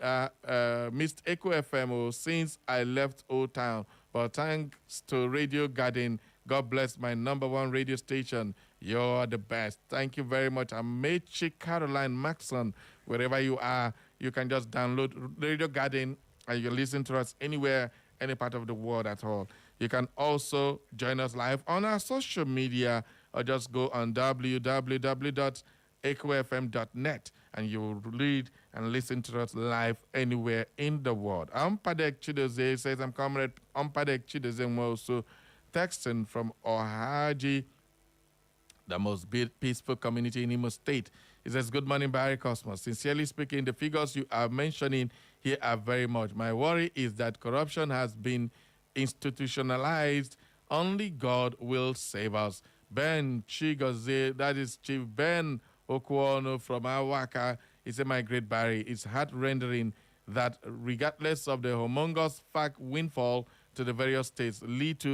Speaker 1: missed Echo FM since I left Old Town. But thanks to Radio Garden, God bless my #1 radio station. You're the best. Thank you very much. Amechi Caroline Maxson. Wherever you are, you can just download Radio Garden and you listen to us anywhere, any part of the world at all. You can also join us live on our social media or just go on www.ecofm.net and you will read and listen to us live anywhere in the world. Ampadek Chidoze says, I'm Comrade Ampadek Chidoze also texting from Ohaji, the most peaceful community in Imo State. He says, good morning, Barry Cosmos. Sincerely speaking, the figures you are mentioning here are very much. My worry is that corruption has been institutionalized. Only God will save us. Ben Chigoze, that is Chief Ben Okuono from Awaka. He said, my great Barry, it's heart-rendering that regardless of the humongous fact windfall to the various states,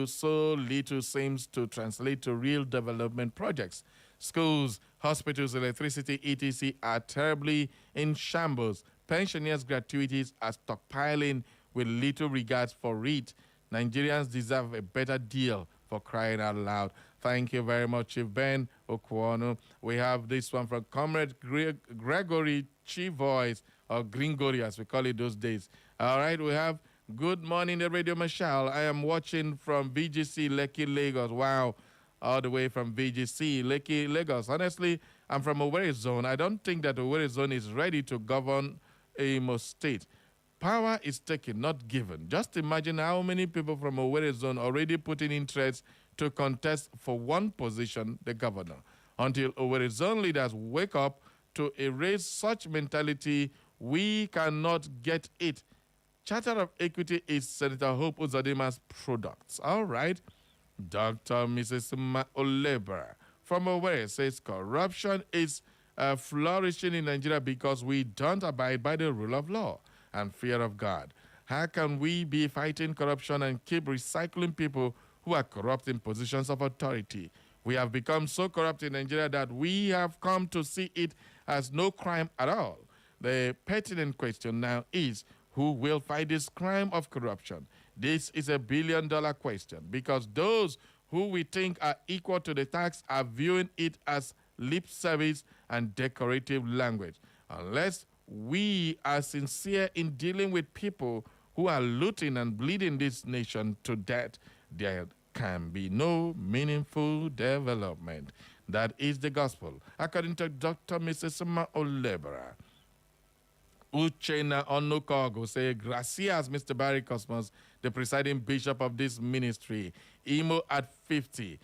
Speaker 1: so little seems to translate to real development projects. Schools, hospitals, electricity, etc. are terribly in shambles. Pensioners' gratuities are stockpiling with little regard for it. Nigerians deserve a better deal, for crying out loud. Thank you very much, Chief Ben Okuono. We have this one from Comrade Gregory Chivois, or Gringori, as we call it those days. All right, we have good morning, the Radio Mashal. I am watching from VGC, Lekki, Lagos. Wow, all the way from VGC, Lekki, Lagos. Honestly, I'm from Owerri Zone. I don't think that Owerri Zone is ready to govern Imo State. Power is taken, not given. Just imagine how many people from Owerri Zone already put in interest to contest for one position, the governor. Until Owerri Zone leaders wake up to erase such mentality, we cannot get it. Charter of Equity is Senator Hope Uzodima's products. All right. Dr. Mrs. Olebra from Owerri says corruption is flourishing in Nigeria because we don't abide by the rule of law and fear of God. How can we be fighting corruption and keep recycling people who are corrupt in positions of authority? We have become so corrupt in Nigeria that we have come to see it as no crime at all. The pertinent question now is, who will fight this crime of corruption? This is a billion-dollar question because those who we think are equal to the tax are viewing it as lip service and decorative language. Unless we are sincere in dealing with people who are looting and bleeding this nation to death, there can be no meaningful development. That is the gospel, according to Dr. Mrs. Olebra. Uchena Onukogo say, gracias, Mr. Barry Cosmos, the presiding bishop of this ministry. Imo at 50.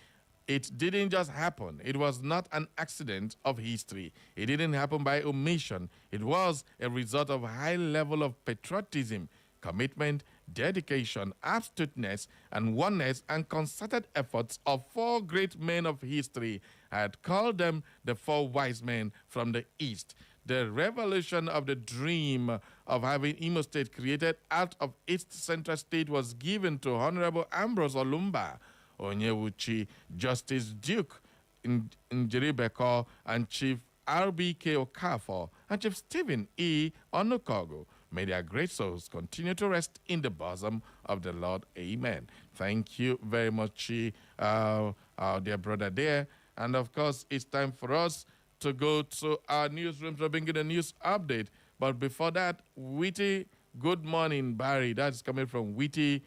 Speaker 1: It didn't just happen. It was not an accident of history. It didn't happen by omission. It was a result of a high level of patriotism, commitment, dedication, abstinence, and oneness and concerted efforts of 4 great men of history. I had called them the 4 wise men from the East. The revelation of the dream of having Imo State created out of East Central State was given to Honorable Ambrose Olumba, Onyewuchi, Justice Duke Njiribeko, and Chief RBK Okafor, and Chief Stephen E. Onukogo. May their great souls continue to rest in the bosom of the Lord. Amen. Thank you very much, our dear brother there. And of course, it's time for us to go to our newsroom to bring you the news update. But before that, Witty, good morning, Barry. That's coming from Witty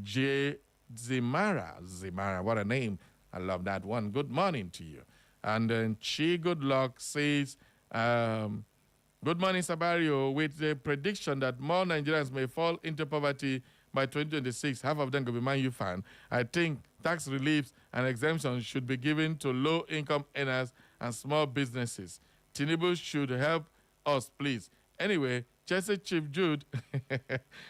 Speaker 1: J. Zimara. Zimara, what a name. I love that one. Good morning to you. And then Chi Good Luck says, Good morning, Sabario. With the prediction that more Nigerians may fall into poverty by 2026, half of them will be Man U fan. I think tax reliefs and exemptions should be given to low-income earners and small businesses. Tinubu should help us, please. Anyway, Chelsea Chief Jude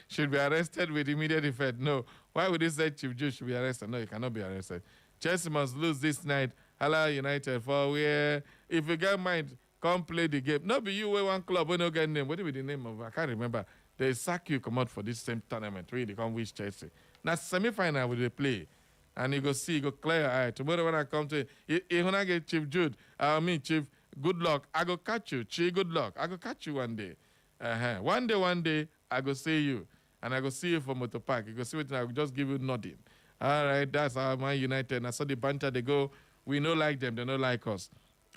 Speaker 1: should be arrested with immediate effect. No. Why would he say Chief Jude should be arrested? No, he cannot be arrested. Chelsea must lose this night. Hala United for where if you get mind, come play the game. No, be you wear one club when you get name. What will be the name of? I can't remember. They sack you come out for this same tournament. Really, come wish Chelsea. Now semi-final will they play, and you go see, you go clear your eye. Tomorrow when I come to, when I get Chief Jude, Chief, good luck. I go catch you. Chief, good luck. I go catch you one day. One day, I go see you, and I go see you from Motor Park. You go see what I will just give you nothing. All right, that's our Man United. And I saw the banter they go. We no like them. They don't like us.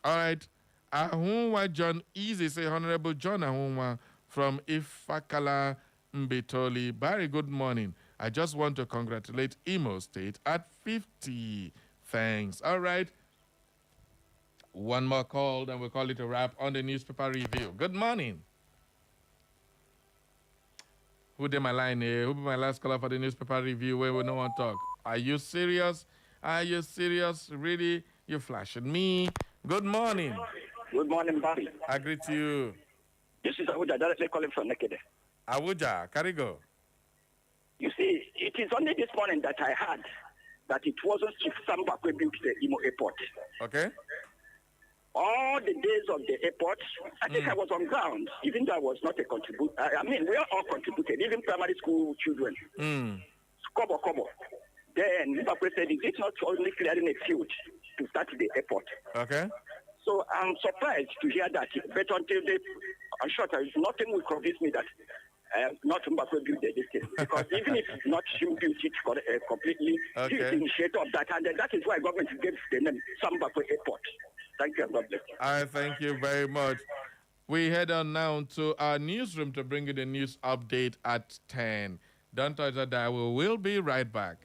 Speaker 1: All right. Ahunwa John Easy say Honorable John Ahunwa from Ifakala Mbetoli. Barry, good morning. I just want to congratulate Imo State at 50. Thanks. All right. One more call, then we'll call it a wrap on the newspaper review. Good morning. Who did my line here? Who be my last caller for the newspaper review where we no one talk? Are you serious? Are you serious? Really? You're flashing me. Good morning.
Speaker 4: Good morning, Barry.
Speaker 1: I greet you.
Speaker 4: This is Awuja directly calling from Nekede.
Speaker 1: Awuja, Karigo.
Speaker 4: You see, it is only this morning that I heard that it wasn't Chief Samba who built the Imo Airport.
Speaker 1: Okay.
Speaker 4: All the days of the airport, I think I was on ground, even though I was not a contributor. I mean, we all contributed, even primary school children. Kobo. Then Liverpool said, is it not only clearing a field to start the airport?
Speaker 1: Okay.
Speaker 4: So I'm surprised to hear that. But until they, I'm sure nothing will convince me that not Mbappe built this thing. Because even if not him built it completely, he is the initiator of that. And that is why government gave the name Mbappe Airport. Thank you, and God bless you.
Speaker 1: I thank you very much. We head on now to our newsroom to bring you the news update at 10. Don't touch that dial. We'll be right back.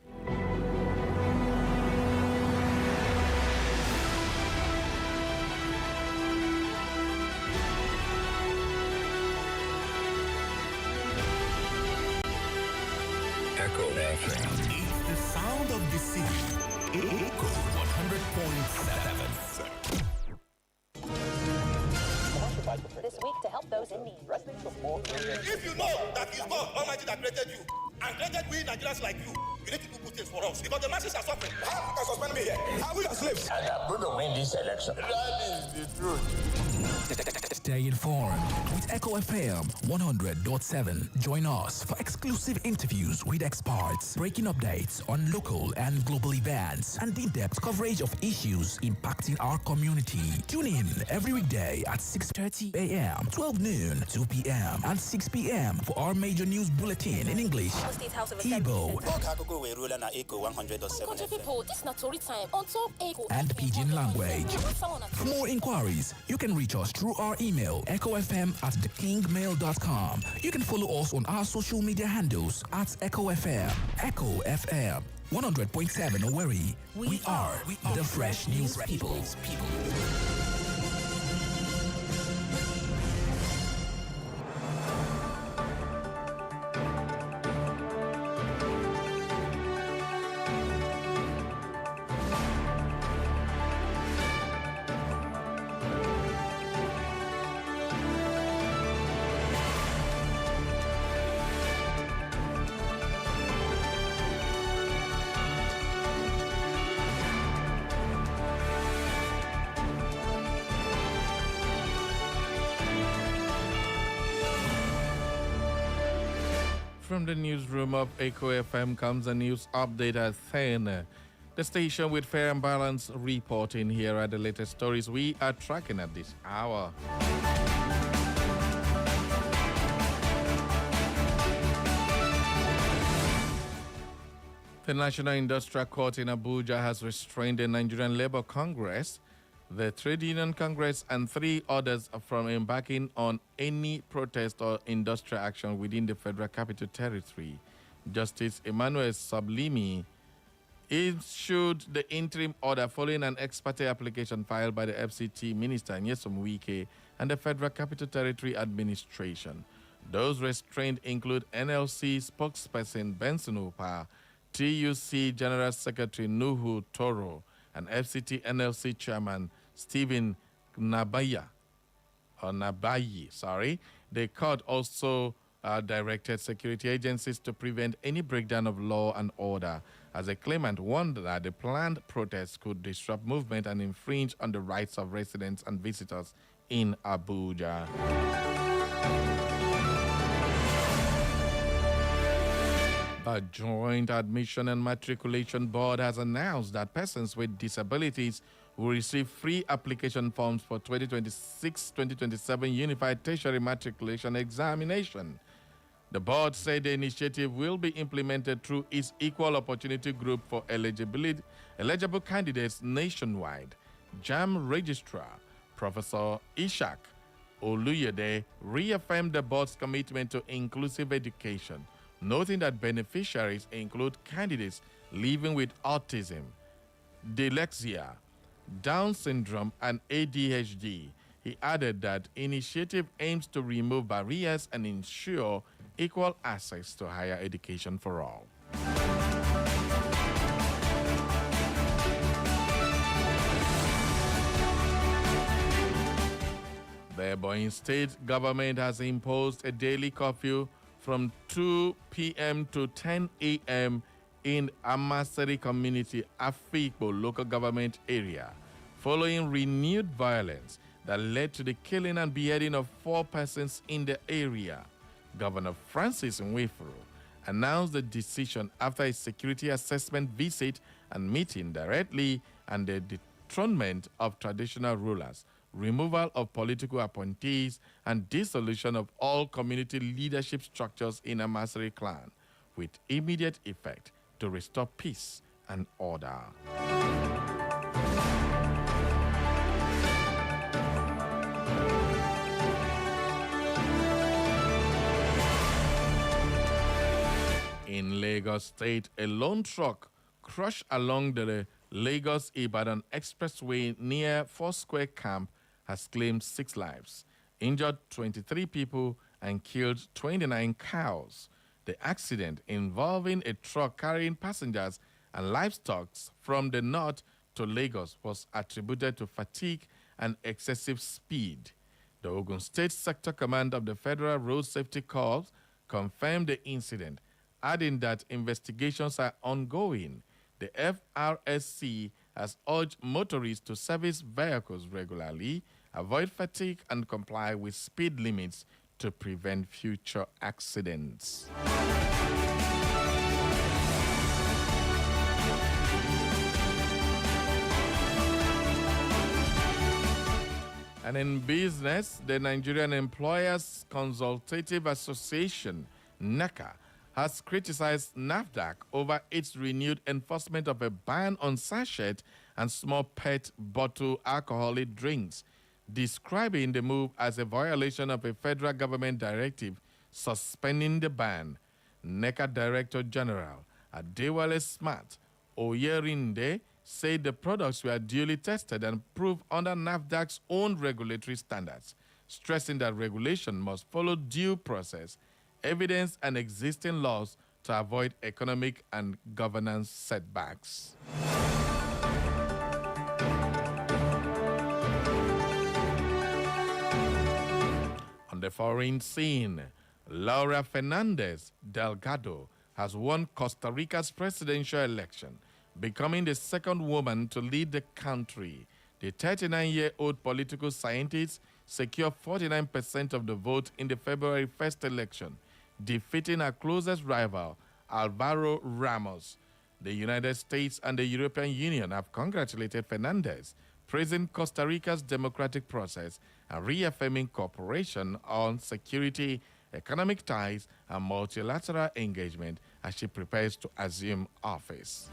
Speaker 5: Echo FM. It's the sound of the city. Echo 100.7.
Speaker 6: This week to help those in need.
Speaker 7: If you know that it's God Almighty that created you and created we Nigerians like you need to do good things for us because the masses are suffering. How you can suspend me here? Are we your slaves?
Speaker 5: And I'm going to win this election.
Speaker 1: That is the truth.
Speaker 8: Stay informed with Echo FM 100.7. Join us for exclusive interviews with experts, breaking updates on local and global events, and in-depth coverage of issues impacting our community. Tune in every weekday at 6:30 a.m., 12 noon, 2 p.m., and 6 p.m. for our major news bulletin in English, Igbo,
Speaker 6: Country people, this not story time on top Echo
Speaker 8: and Pidgin language. For more inquiries, you can reach us through our email, echofm@thekingmail.com. You can follow us on our social media handles at Echo FM. Echo FM 100.7 Owerri. We are the Fresh News People.
Speaker 1: From the newsroom of Echo FM comes a news update at 10. The station with fair and balanced reporting. Here are the latest stories we are tracking at this hour. The National Industrial Court in Abuja has restrained the Nigerian Labour Congress, the Trade Union Congress, and 3 others from embarking on any protest or industrial action within the Federal Capital Territory. Justice Emmanuel Sublimi issued the interim order following an ex parte application filed by the FCT Minister Nyesom Wike and the Federal Capital Territory Administration. Those restrained include NLC spokesperson Benson Opa, TUC General Secretary Nuhu Toro, and FCT NLC Chairman Stephen Nabayi. The court also directed security agencies to prevent any breakdown of law and order, as a claimant warned that the planned protests could disrupt movement and infringe on the rights of residents and visitors in Abuja. The Joint Admission and Matriculation Board has announced that persons with disabilities will receive free application forms for 2026-2027 Unified Tertiary Matriculation Examination. The board said the initiative will be implemented through its Equal Opportunity Group for eligible candidates nationwide. JAM Registrar Professor Ishak Oluyede reaffirmed the board's commitment to inclusive education, noting that beneficiaries include candidates living with autism, dyslexia, Down syndrome, and ADHD. He added that initiative aims to remove barriers and ensure equal access to higher education for all. The Imo State government has imposed a daily curfew from 2 p.m. to 10 a.m. in Amaseri Community, Afikpo local government area, following renewed violence that led to the killing and beheading of 4 persons in the area. Governor Francis Nwefuru announced the decision after a security assessment visit and meeting directly, and the dethronement of traditional rulers, removal of political appointees, and dissolution of all community leadership structures in Amaseri clan, with immediate effect to restore peace and order. In Lagos State, a lone truck crushed along the Lagos-Ibadan Expressway near Foursquare Camp has claimed 6 lives, injured 23 people, and killed 29 cows. The accident, involving a truck carrying passengers and livestock from the north to Lagos, was attributed to fatigue and excessive speed. The Ogun State Sector Command of the Federal Road Safety Corps confirmed the incident, adding that investigations are ongoing. The FRSC has urged motorists to service vehicles regularly, avoid fatigue, and comply with speed limits to prevent future accidents. And in business, the Nigerian Employers Consultative Association, NECA, has criticized NAFDAC over its renewed enforcement of a ban on sachet and small pet bottle alcoholic drinks, describing the move as a violation of a federal government directive suspending the ban. NECA Director General Adewale Smart Oyerinde said the products were duly tested and proved under NAFDAC's own regulatory standards, stressing that regulation must follow due process, evidence, and existing laws to avoid economic and governance setbacks. On the foreign scene, Laura Fernandez Delgado has won Costa Rica's presidential election, becoming the second woman to lead the country. The 39-year-old political scientist secured 49% of the vote in the February 1st election, defeating her closest rival, Alvaro Ramos. The United States and the European Union have congratulated Fernandez, praising Costa Rica's democratic process and reaffirming cooperation on security, economic ties, and multilateral engagement as she prepares to assume office.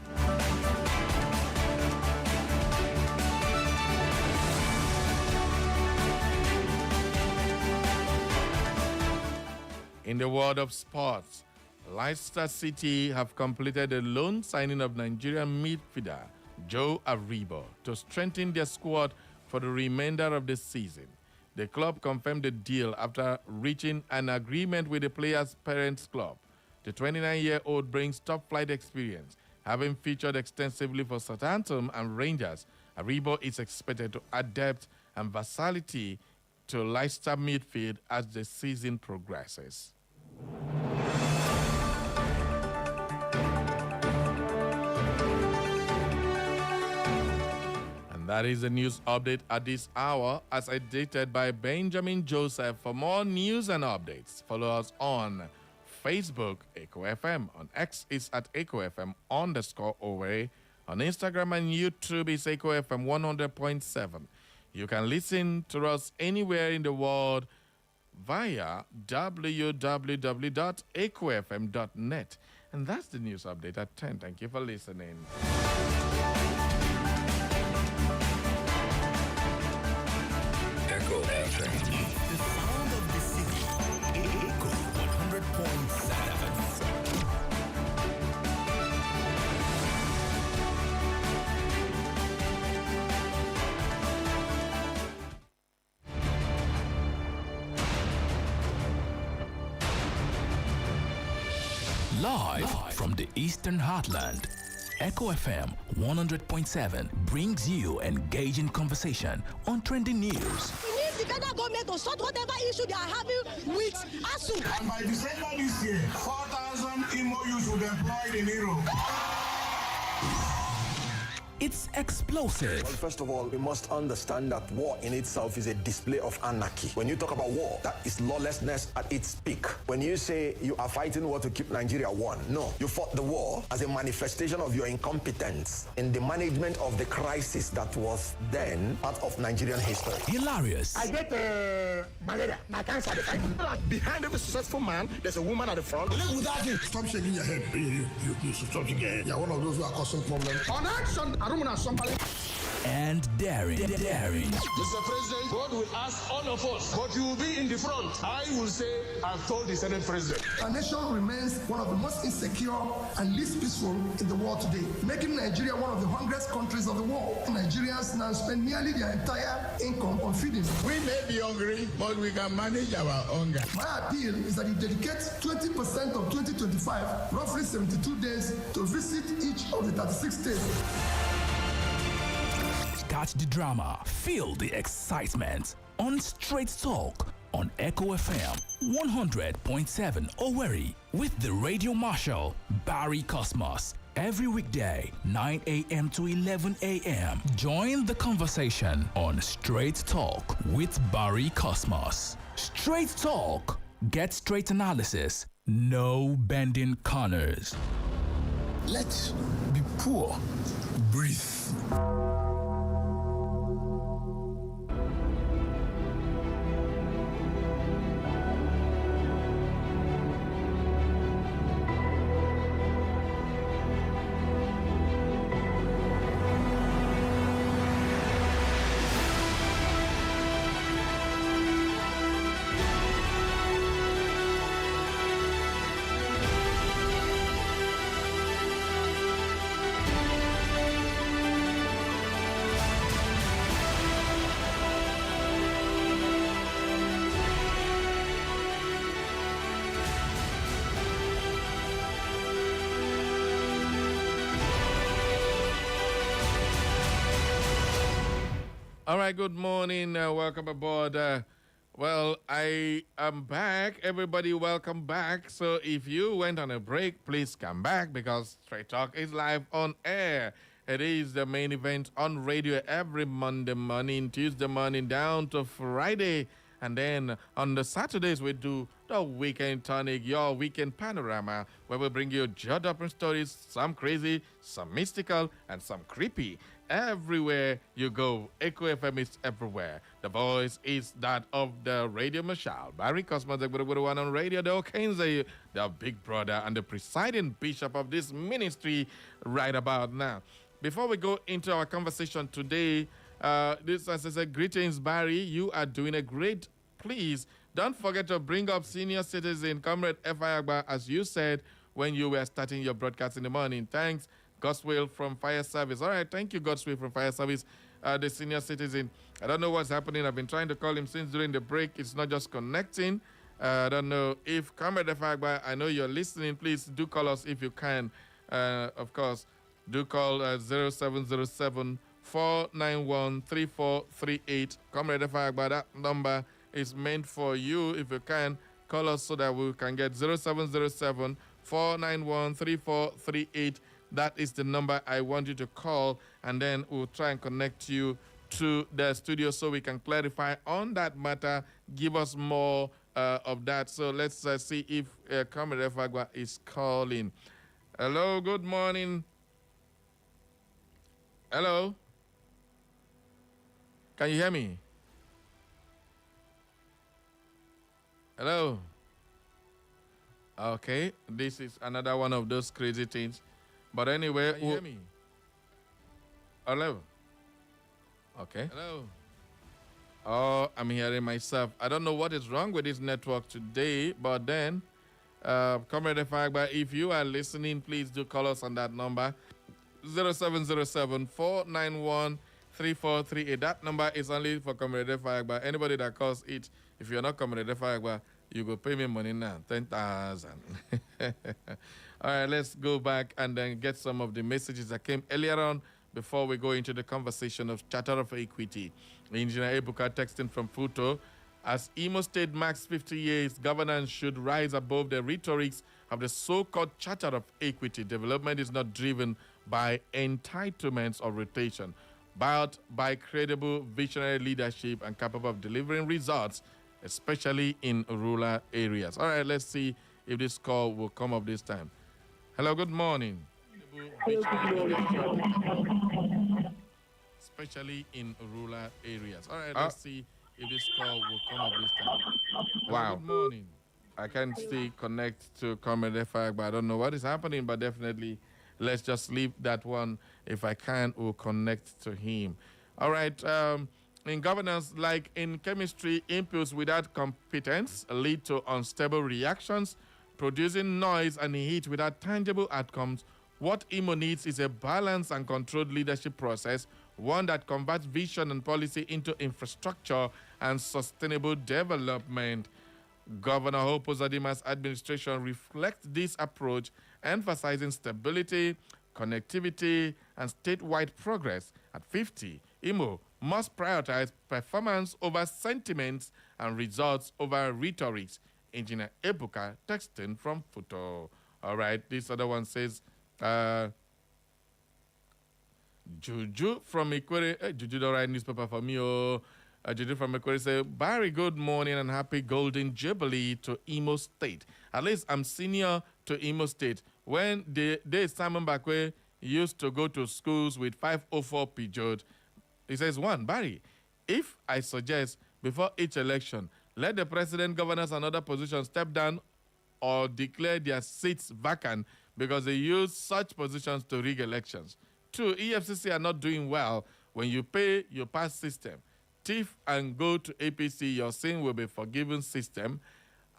Speaker 1: In the world of sports, Leicester City have completed the loan signing of Nigerian midfielder Joe Aribo to strengthen their squad for the remainder of the season. The club confirmed the deal after reaching an agreement with the players' parents' club. The 29-year-old brings top-flight experience, having featured extensively for Southampton and Rangers. Aribo is expected to add depth and versatility to Leicester midfield as the season progresses. That is the news update at this hour, as edited by Benjamin Joseph. For more news and updates, follow us on Facebook, Echo FM. On X is at Echo FM_OA. On Instagram and YouTube is Echo FM 100.7. You can listen to us anywhere in the world via www.echofm.net. And that's the news update at 10. Thank you for listening.
Speaker 5: Echo FM. The sound of the city. Echo 100.7.
Speaker 8: Live from the Eastern Heartland, Echo FM 100.7 brings you engaging conversation on trending news.
Speaker 9: We need the federal government to sort whatever issue they are having with ASU.
Speaker 10: And by December this year, 4,000 Imo youths will be employed in Europe.
Speaker 8: It's explosive.
Speaker 11: Well, first of all, we must understand that war in itself is a display of anarchy. When you talk about war, that is lawlessness at its peak. When you say you are fighting war to keep Nigeria one, no. You fought the war as a manifestation of your incompetence in the management of the crisis that was then part of Nigerian history.
Speaker 8: Hilarious.
Speaker 10: I get malaria, my cancer. Behind every successful man, there's a woman at the front. Live without it. Stop shaking your head. You stop shaking your head. You're one of those who are causing problems. On action,
Speaker 8: and daring.
Speaker 10: Mr. President, God will ask all of us, but you will be in the front. I will say, I've told the Senate President.
Speaker 12: Our nation remains one of the most insecure and least peaceful in the world today, making Nigeria one of the hungriest countries of the world. Nigerians now spend nearly their entire income on feeding.
Speaker 10: We may be hungry, but we can manage our hunger.
Speaker 12: My appeal is that you dedicate 20% of 2025, roughly 72 days, to visit each of the 36 states.
Speaker 8: Catch the drama, feel the excitement on Straight Talk on Echo FM 100.7 Owerri with the Radio Marshal Barry Cosmos. Every weekday, 9 a.m. to 11 a.m. Join the conversation on Straight Talk with Barry Cosmos. Straight Talk. Get straight analysis. No bending corners.
Speaker 10: Let's be poor. Breathe.
Speaker 1: All right, good morning. Welcome aboard. Well, I am back. Everybody, welcome back. So if you went on a break, please come back because Straight Talk is live on air. It is the main event on radio every Monday morning, Tuesday morning down to Friday. And then on the Saturdays, we do the Weekend Tonic, your weekend panorama, where we bring you jaw-dropping stories, some crazy, some mystical, and some creepy. Everywhere you go, Echo FM is everywhere. The voice is that of the Radio Marshal, Barry Cosmos, the one on Radio, the Okenze, the big brother and the presiding bishop of this ministry right about now. Before we go into our conversation today, this as I said, greetings, Barry. You are doing a great. Please don't forget to bring up senior citizen, Comrade F.I. Agba, as you said when you were starting your broadcast in the morning. Thanks Godswill from Fire Service. All right, thank you, Godswill from Fire Service, the senior citizen. I don't know what's happening. I've been trying to call him since during the break. It's not just connecting. I don't know if Comrade Fagba, I know you're listening. Please do call us if you can. Of course, do call 0707 491 3438. Comrade Fagba, that number is meant for you. If you can, call us so that we can get 0707 491 3438. That is the number I want you to call, and then we'll try and connect you to the studio so we can clarify on that matter. Give us more of that. So let's see if Comrade Fagba is calling. Hello, good morning. Hello? Can you hear me? Hello? Okay, this is another one of those crazy things. But anyway,
Speaker 13: Can you hear me?
Speaker 1: Hello? Okay.
Speaker 13: Hello?
Speaker 1: Oh, I'm hearing myself. I don't know what is wrong with this network today, but then, Comrade Fagba, if you are listening, please do call us on that number, 0707 491 3438. That number is only for Comrade Fagba. Anybody that calls it, if you're not Comrade Fagba, you go pay me money now, 10,000. All right, let's go back and then get some of the messages that came earlier on before we go into the conversation of Charter of Equity. Engineer Ebuka texting from Futo. As Imo State marks 50 years, governance should rise above the rhetorics of the so-called Charter of Equity. Development is not driven by entitlements or rotation, but by credible visionary leadership and capable of delivering results, especially in rural areas. All right, let's see if this call will come up this time. Hello, good morning.
Speaker 14: Hello, good morning.
Speaker 1: Especially in rural areas. All right, let's see if this call will come up this time. Wow. Good morning. I can't still connect to Comrade Fagba. I don't know what is happening, but definitely let's just leave that one. If I can, we'll connect to him. All right. In governance, like in chemistry, inputs without competence lead to unstable reactions, producing noise and heat without tangible outcomes. What IMO needs is a balanced and controlled leadership process, one that converts vision and policy into infrastructure and sustainable development. Governor Hope Uzodima's administration reflects this approach, emphasizing stability, connectivity, and statewide progress. At 50, IMO must prioritize performance over sentiments and results over rhetorics. Engineer Ebuka texting from Futo. All right, this other one says, Juju from Ikwere. Juju don't write newspaper for me. Juju from Ikwere say, Barry, good morning and happy Golden Jubilee to Imo State. At least I'm senior to Imo State. When Simon Bakwe used to go to schools with 504 Peugeot, he says, one, Barry, if I suggest before each election, let the president, governors, and other positions step down or declare their seats vacant because they use such positions to rig elections. Two, EFCC are not doing well. When you pay, you pass system. Thief and go to APC, your sin will be forgiven system.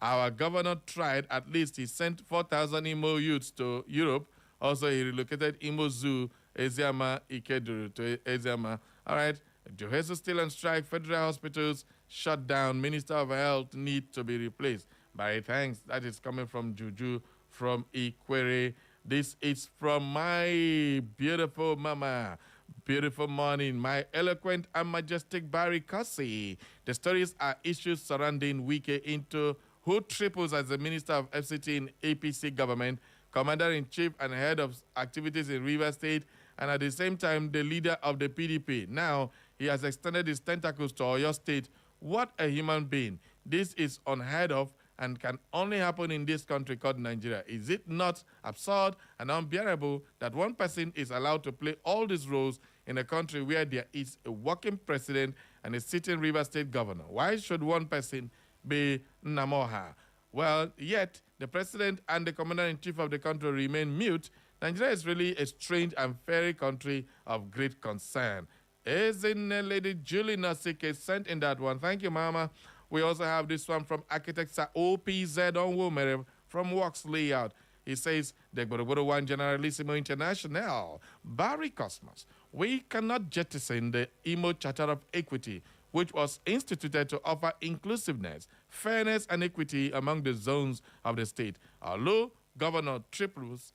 Speaker 1: Our governor tried, at least he sent 4,000 Imo youths to Europe. Also, he relocated Imo Zoo, Eziama, Ikeduru to Eziama. All right, Johesu still on strike. Federal hospitals shut down. Minister of Health need to be replaced. By thanks, that is coming from Juju from Ikwere. This is from my beautiful mama. Beautiful morning, my eloquent and majestic Barry Kasi. The stories are issues surrounding Wike into who triples as the Minister of FCT in APC government, Commander-in-Chief and head of activities in River State, and at the same time, the leader of the PDP. Now, he has extended his tentacles to Oyo State. What a human being. This is unheard of and can only happen in this country called Nigeria. Is it not absurd and unbearable that one person is allowed to play all these roles in a country where there is a working president and a sitting River State governor? Why should one person be Namoha? Well, yet the president and the commander-in-chief of the country remain mute. Nigeria is really a strange and fairy country of great concern. Isn't Lady Julie Nasike sent in that one? Thank you, Mama. We also have this one from architect Sir OPZ Onwomere from Works Layout. He says, the Gbodogbodo One Generalissimo International, Barry Cosmos, we cannot jettison the Imo Charter of Equity, which was instituted to offer inclusiveness, fairness, and equity among the zones of the state. Although Governor triplets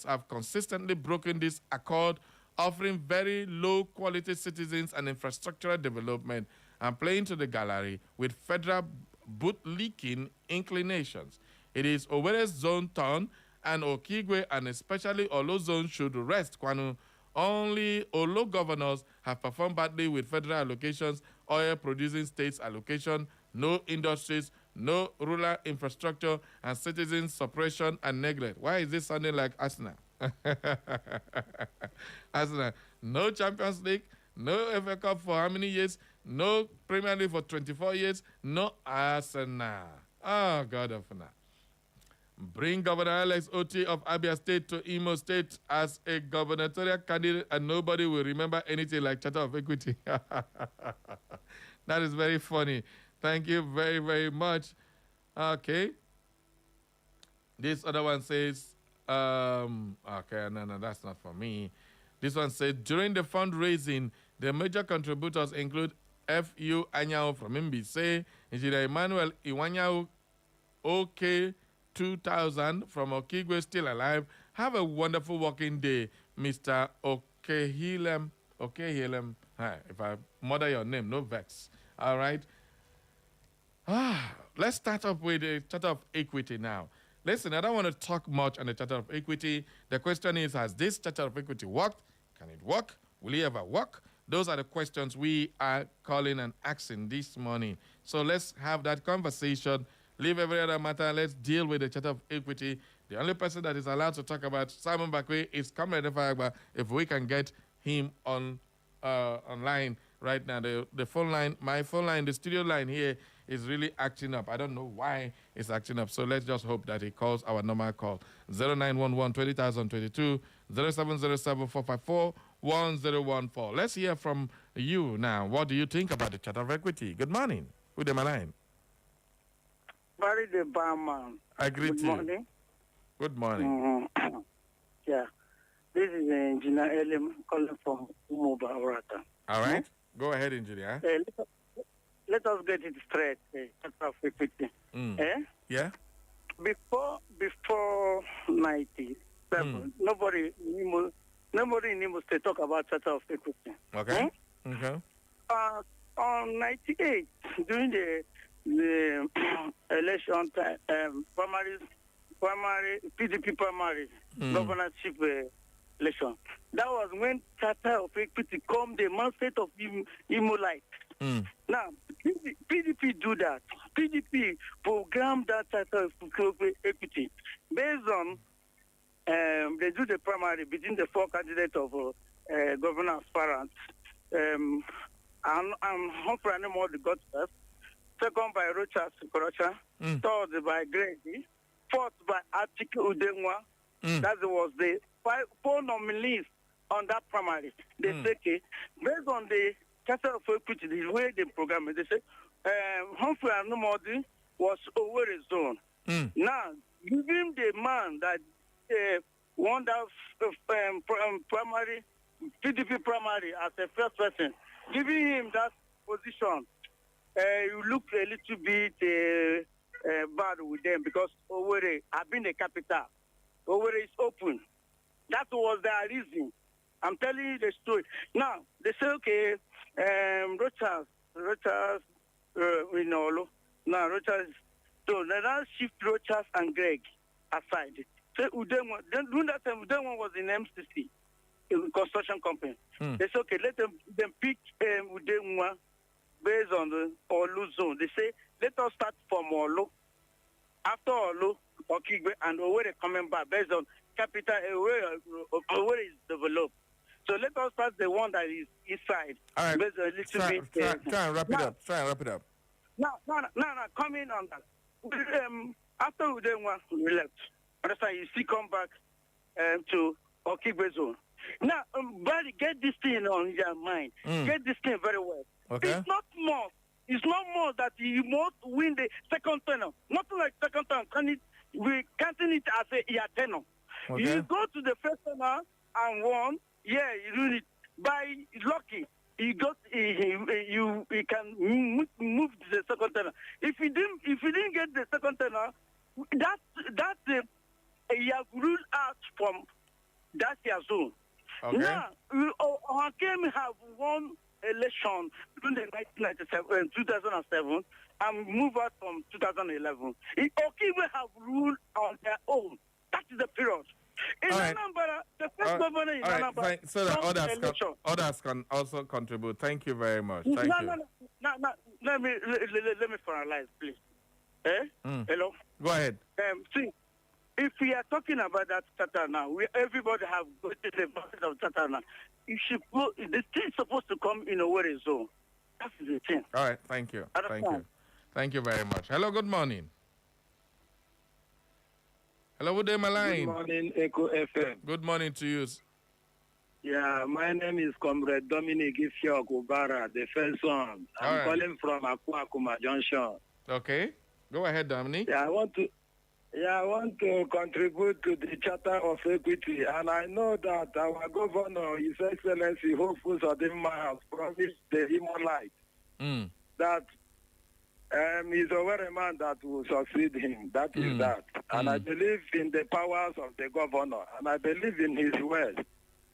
Speaker 1: have consistently broken this accord, offering very low-quality citizens and infrastructural development and playing to the gallery with federal bootlicking inclinations. It is Owere's zone turn, and Okigwe and especially Olo zone should rest, Kwanu. Only Olo governors have performed badly with federal allocations, oil-producing states allocation, no industries, no rural infrastructure, and citizen suppression and neglect. Why is this sounding like Arsenal? Arsenal, no Champions League, no FA Cup for how many years? No Premier League for 24 years? No Arsenal. Oh, God of now. Bring Governor Alex Oti of Abia State to Imo State as a gubernatorial candidate, and nobody will remember anything like Charter of Equity. That is very funny. Thank you very, very much. Okay. This other one says, okay, no, that's not for me. This one says, during the fundraising, the major contributors include F.U. Anyao from Mbise, Engineer Emmanuel Iwanyao, OK 2000 from Okigwe, still alive. Have a wonderful working day, Mr. Okehilem. Okehilem. Hi, if I murder your name, no vex. All right. Let's start off with the Charter of Equity now. Listen, I don't want to talk much on the Charter of Equity. The question is, has this Charter of Equity worked? Can it work? Will it ever work? Those are the questions we are calling and asking this morning. So let's have that conversation. Leave every other matter. Let's deal with the Charter of Equity. The only person that is allowed to talk about Simon Bakwe is Comrade Fagba. If we can get him on online right now. The phone line, my phone line, the studio line here is really acting up. I don't know why it's acting up. So let's just hope that he calls our normal call. 0911 20022 0707 454 1014. Let's hear from you now. What do you think about the Charter of Equity? Good morning. Who am I line?
Speaker 13: Barry the barman.
Speaker 1: I greet you.
Speaker 13: Good morning.
Speaker 1: Good morning.
Speaker 13: Yeah. This is Engineer Elim calling from Umuba Orata.
Speaker 1: All right. Go ahead, Engineer.
Speaker 13: Let us get it straight. Charter of Equity.
Speaker 1: Yeah.
Speaker 13: Before 97, nobody in Imo State talk about Charter of Equity.
Speaker 1: Okay. Okay.
Speaker 13: On 98, during the election time, primary PDP primary governorship election. That was when Charter of Equity come the mandate of Imo Light. Now, PDP do that. PDP program that Charter of Equity based on they do the primary between the four candidates of governor aspirants. And Humphrey Anemodi got first. Second by Rochas Korocha, third by Grady, fourth by Atike Udenwa. That was the four nominees on that primary. They say, okay, based on the Charter of Equity, the way they program it, they say Humphrey Anemodi was over his zone. Now, giving the man that won that primary, PDP primary as a first person, giving him that position, you look a little bit bad with them because Owerri have been the capital. Owerri is open. That was their reason. I'm telling you the story. Now, they say, okay, Rochas, now Rochas, so they now shift Rochas and Greg aside. So Udenwa, during that time, Udenwa was in MCC, a construction company. They say, okay, let them pick Udenwa based on the Olu zone. They say, let us start from Olu. After Olu, Okigwe, and Owerri coming back based on capital, Owerri is developed. So let us start the one that is inside.
Speaker 1: All right.
Speaker 13: Based on a little bit.
Speaker 1: Try and wrap it up. Try and wrap it up.
Speaker 13: Now, coming on that. After Udenwa, we left. Understand? You see, come back to Okigwe zone. Now, buddy, get this thing on your mind. Get this thing very well.
Speaker 1: Okay.
Speaker 13: It's not more that you must win the second term. Nothing like second term. we counting it as a year tenor.
Speaker 1: Okay.
Speaker 13: You go to the first tenor and won, yeah, you do it. By lucky, you can move to the second tenor. If you didn't get the second tenor, that's you have ruled out from that year zone.
Speaker 1: Okay.
Speaker 13: Now, Hakim have won election during the 1997, 2007 and move out from 2011. Okiwe have ruled on their own. That is the period. In Anambra, the first governor in Anambra.
Speaker 1: So that others can also contribute. Thank you very much. Thank you.
Speaker 13: No. Let me finalize, please. Hello?
Speaker 1: Go ahead.
Speaker 13: See, if we are talking about that Tata now, everybody have got the budget of Tata now. You should go, the thing is supposed to come in a worry zone. That's the thing.
Speaker 1: All right, thank you. Thank you. Thank you very much. Hello, good morning. Hello, good day, my line.
Speaker 15: Good morning, Echo FM.
Speaker 1: Good morning to you.
Speaker 15: Yeah, my name is Comrade Dominic Ifyok Ubara, the first one. I'm calling from Akuma Junction.
Speaker 1: Okay, go ahead, Dominic.
Speaker 15: I want to contribute to the Charter of Equity, and I know that our governor, His Excellency Hopeful Sodima, has promised the Imo Light that he's a very man that will succeed him. That is that. And I believe in the powers of the governor, and I believe in his words.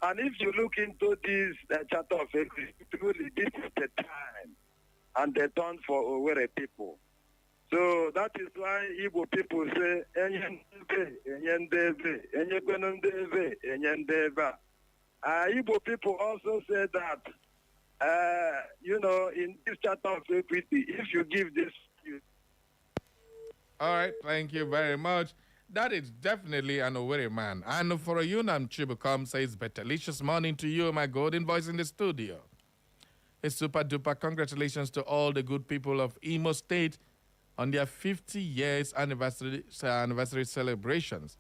Speaker 15: And if you look into this Charter of Equity, truly this is the time and the turn for Owerri people. So that is why Igbo people say, Igbo people also say that, in this Charter of Equity, if you give this...
Speaker 1: All right, thank you very much. That is definitely an Owerri man. And for a Unam Chibukom says, betalicious morning to you, my golden voice in the studio. A super duper congratulations to all the good people of Imo State on their 50 years anniversary celebrations.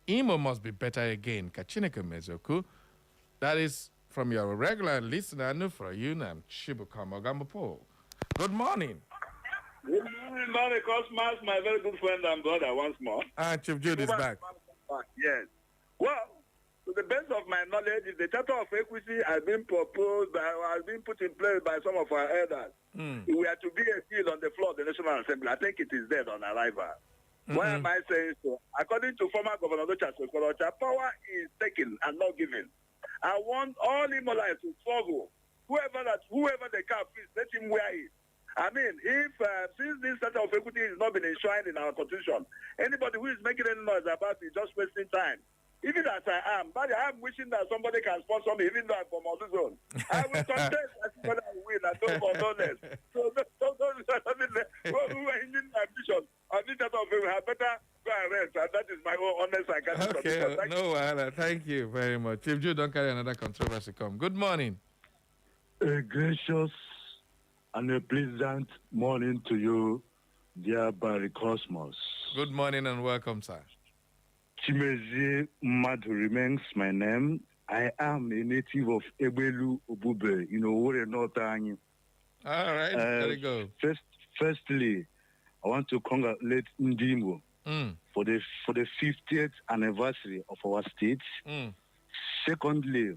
Speaker 1: Imo must be better again. Kachineke Mezoku. That is from your regular listener, Nufra Unam Chibukom Ogambo. Good morning.
Speaker 2: Good morning, Barry Cosmas, my very good friend and brother once more.
Speaker 1: Chief Jude is back.
Speaker 2: Yes. Well, to the best of my knowledge, the Charter of Equity has been proposed, has been put in place by some of our elders. We are to be a seal on the floor of the National Assembly. I think it is dead on arrival. Why am I saying so? According to former Governor Luchas Okorocha, power is taken and not given. I want all Imolites to struggle. Whoever the cap is, let him wear it. I mean, if since this Charter of Equity has not been enshrined in our Constitution, anybody who is making any noise about it is just wasting time. Even as I am, but I'm wishing that somebody can sponsor me, even though I'm from Oluzon. I will contest as whether I win and don't for no less. So, who are in ambition, I think that we have better go and rest, and that is my own honest and candid
Speaker 1: submission. Okay, thank you very much. Chief Jude, don't carry another controversy come. Good morning.
Speaker 16: A gracious and a pleasant morning to you, dear Barry Cosmos.
Speaker 1: Good morning and welcome, sir.
Speaker 16: Chimezie Madu remains my name. I am a native of Ebelu Obube, Owerri North Anyi.
Speaker 1: All right, there you go.
Speaker 16: Firstly, I want to congratulate Ndimo for the 50th anniversary of our state. Secondly,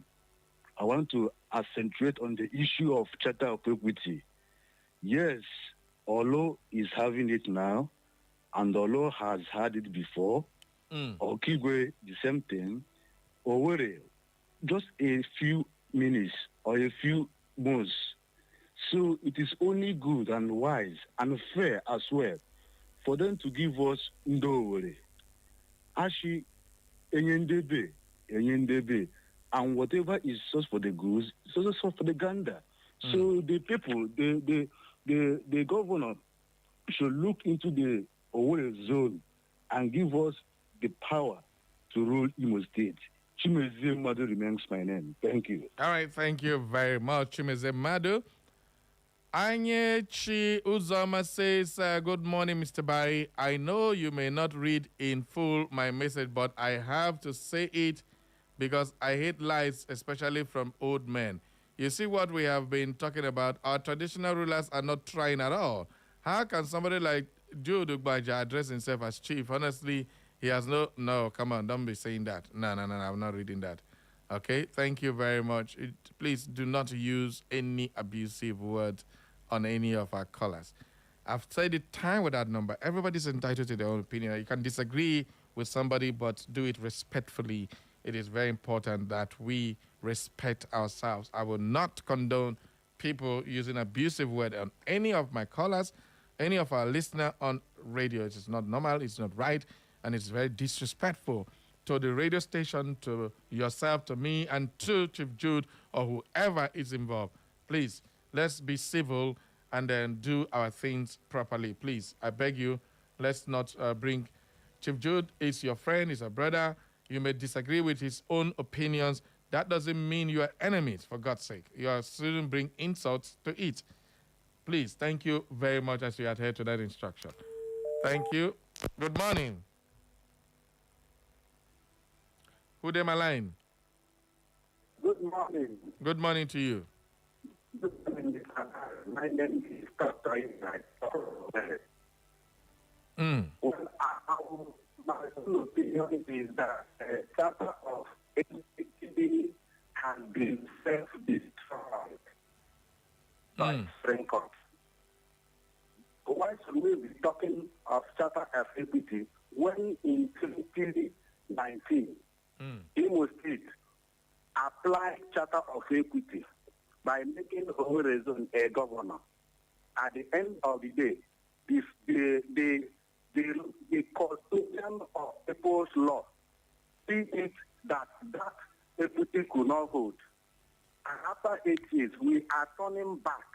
Speaker 16: I want to accentuate on the issue of Charter of Equity. Yes, Olo is having it now, and Olo has had it before. Okigwe, the same thing. Owerri, just a few minutes or a few months. So it is only good and wise and fair as well for them to give us Ndo Owerri. Ashi, Enyendebe, and whatever is source for the goods, is also source for the gander. So the people, the governor should look into the Owerri zone and give us the power to rule Imo State. Chimezie Madu remains my name. Thank you.
Speaker 1: All right, thank you very much, Chimezie Madu. Anyechi Uzoma says, good morning, Mr. Barry. I know you may not read in full my message, but I have to say it because I hate lies, especially from old men. You see what we have been talking about? Our traditional rulers are not trying at all. How can somebody like Jude Ugbaja address himself as chief? Honestly, He has no, come on, don't be saying that. No, I'm not reading that. Okay, thank you very much. Please do not use any abusive words on any of our callers. I've said it time with that number. Everybody's entitled to their own opinion. You can disagree with somebody, but do it respectfully. It is very important that we respect ourselves. I will not condone people using abusive words on any of my callers, any of our listeners on radio. It is not normal, it's not right, and it's very disrespectful to the radio station, to yourself, to me, and to Chief Jude or whoever is involved. Please, let's be civil and then do our things properly. Please, I beg you, let's not bring... Chief Jude is your friend, is a brother. You may disagree with his own opinions. That doesn't mean you are enemies, for God's sake. You shouldn't bring insults to it. Please, thank you very much as you adhere to that instruction. Thank you. Good morning. Who dem a line?
Speaker 17: Good morning.
Speaker 1: Good morning to you.
Speaker 17: Good morning. My name is Dr. Well, my own opinion is that the charter of equity has been self-destroyed by Supreme Court. Why should we be talking of charter of equity when in 2019 Imo State applied charter of equity by making Owerezon a governor? At the end of the day, the custodian of people's law see it that equity could not hold. And after 8 years, we are turning back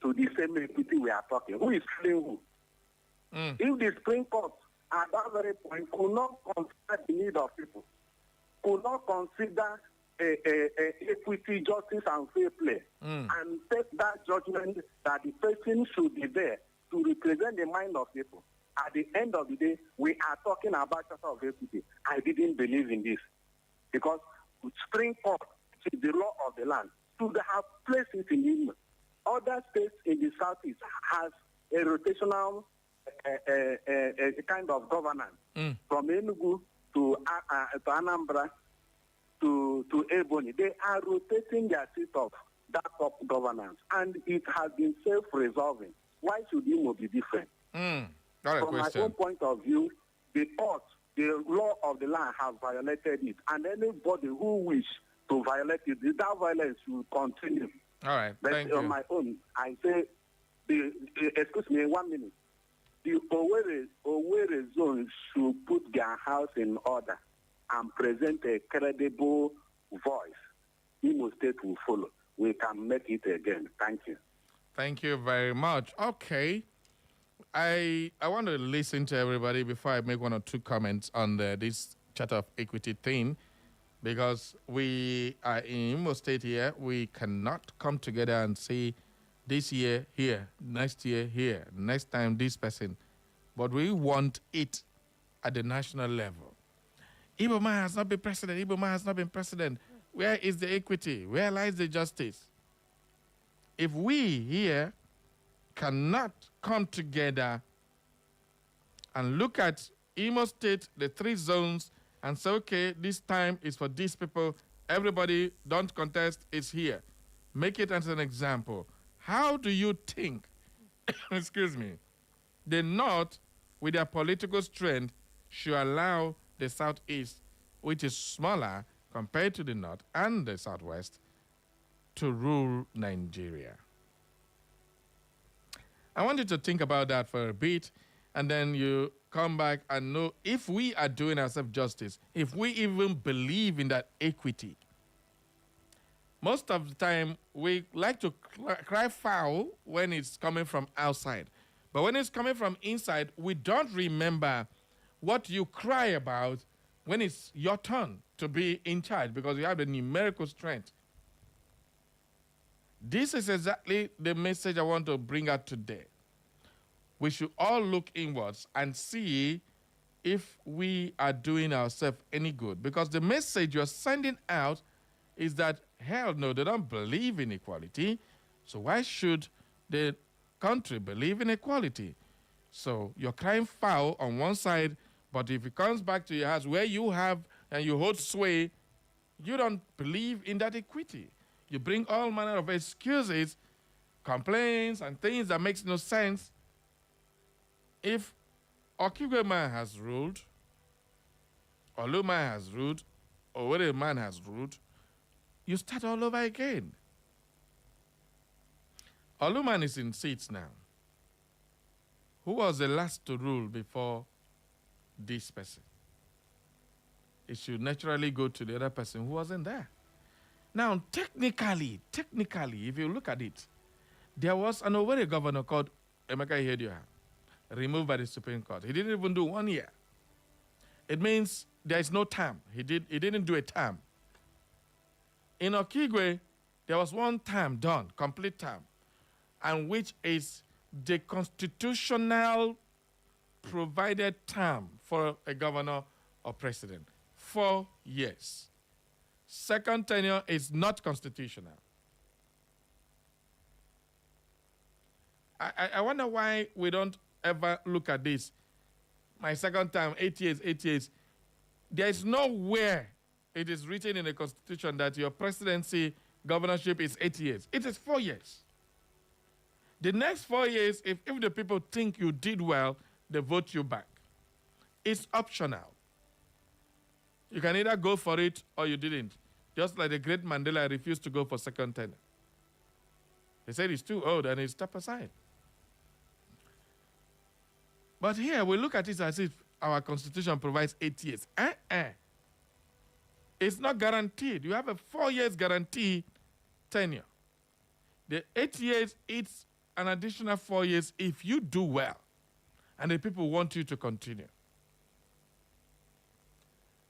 Speaker 17: to the same equity we are talking. Who is killing who? If the Supreme Court at that very point could not consider the need of people, could not consider equity, justice, and fair play, and take that judgment that the person should be there to represent the mind of people. At the end of the day, we are talking about charter of equity. I didn't believe in this because Supreme Court is the law of the land. Should have placed it in Imo. Other states in the southeast has a rotational kind of governance from Enugu to Anambra to Ebonyi. They are rotating their seat of that top governance, and it has been self-resolving. Why should Imo be different? From my own point of view, the court, the law of the land has violated it, and anybody who wish to violate it, that violence will continue.
Speaker 1: All right,
Speaker 17: but
Speaker 1: thank
Speaker 17: on
Speaker 1: you.
Speaker 17: my own, I say, excuse me, 1 minute. The Owerri zone should put their house in order and present a credible voice. Imo State will follow. We can make it again. Thank you.
Speaker 1: Thank you very much. Okay. I want to listen to everybody before I make one or two comments on this charter of equity thing, because we are in Imo State here. We cannot come together and say this year here, next year here, next time this person. But we want it at the national level. Igbo man has not been president. Igbo man has not been president. Where is the equity? Where lies the justice? If we here cannot come together and look at Imo State, the 3 zones, and say, okay, this time is for these people, everybody don't contest, it's here. Make it as an example. How do you think, excuse me, the North, with their political strength, should allow the Southeast, which is smaller compared to the North and the Southwest, to rule Nigeria? I want you to think about that for a bit, and then you come back and know if we are doing ourselves justice, if we even believe in that equity. Most of the time, we like to cry foul when it's coming from outside. But when it's coming from inside, we don't remember what you cry about when it's your turn to be in charge, because you have the numerical strength. This is exactly the message I want to bring out today. We should all look inwards and see if we are doing ourselves any good. Because the message you're sending out is that, hell no, they don't believe in equality. So why should the country believe in equality? So you're crying foul on one side, but But if it comes back to your house where you have and you hold sway, you don't believe in that equity. You bring all manner of excuses, complaints, and things that makes no sense. If Okigwe man has ruled, Olu man has ruled, or whether man has ruled, you start all over again. Olu man is in seats now. Who was the last to rule before this person? It should naturally go to the other person who wasn't there. Now, technically, if you look at it, there was an Owerri governor called Emeka Ihedioha, removed by the Supreme Court. He didn't even do 1 year. It means there is no term. He didn't do a term. In Okigwe, there was 1 term done, complete term, and which is the constitutional provided term for a governor or president. 4 years. Second tenure is not constitutional. I wonder why we don't ever look at this. My second term, 8 years, 8 years. There is nowhere it is written in the Constitution that your presidency governorship is 8 years. It is 4 years. The next 4 years, if the people think you did well, they vote you back. It's optional. You can either go for it or you didn't. Just like the great Mandela refused to go for second tenure. He said he's too old and he stepped aside. But here we look at it as if our Constitution provides 8 years. It's not guaranteed. You have a 4 years guarantee tenure. The 8 years, it's an additional 4 years if you do well and the people want you to continue.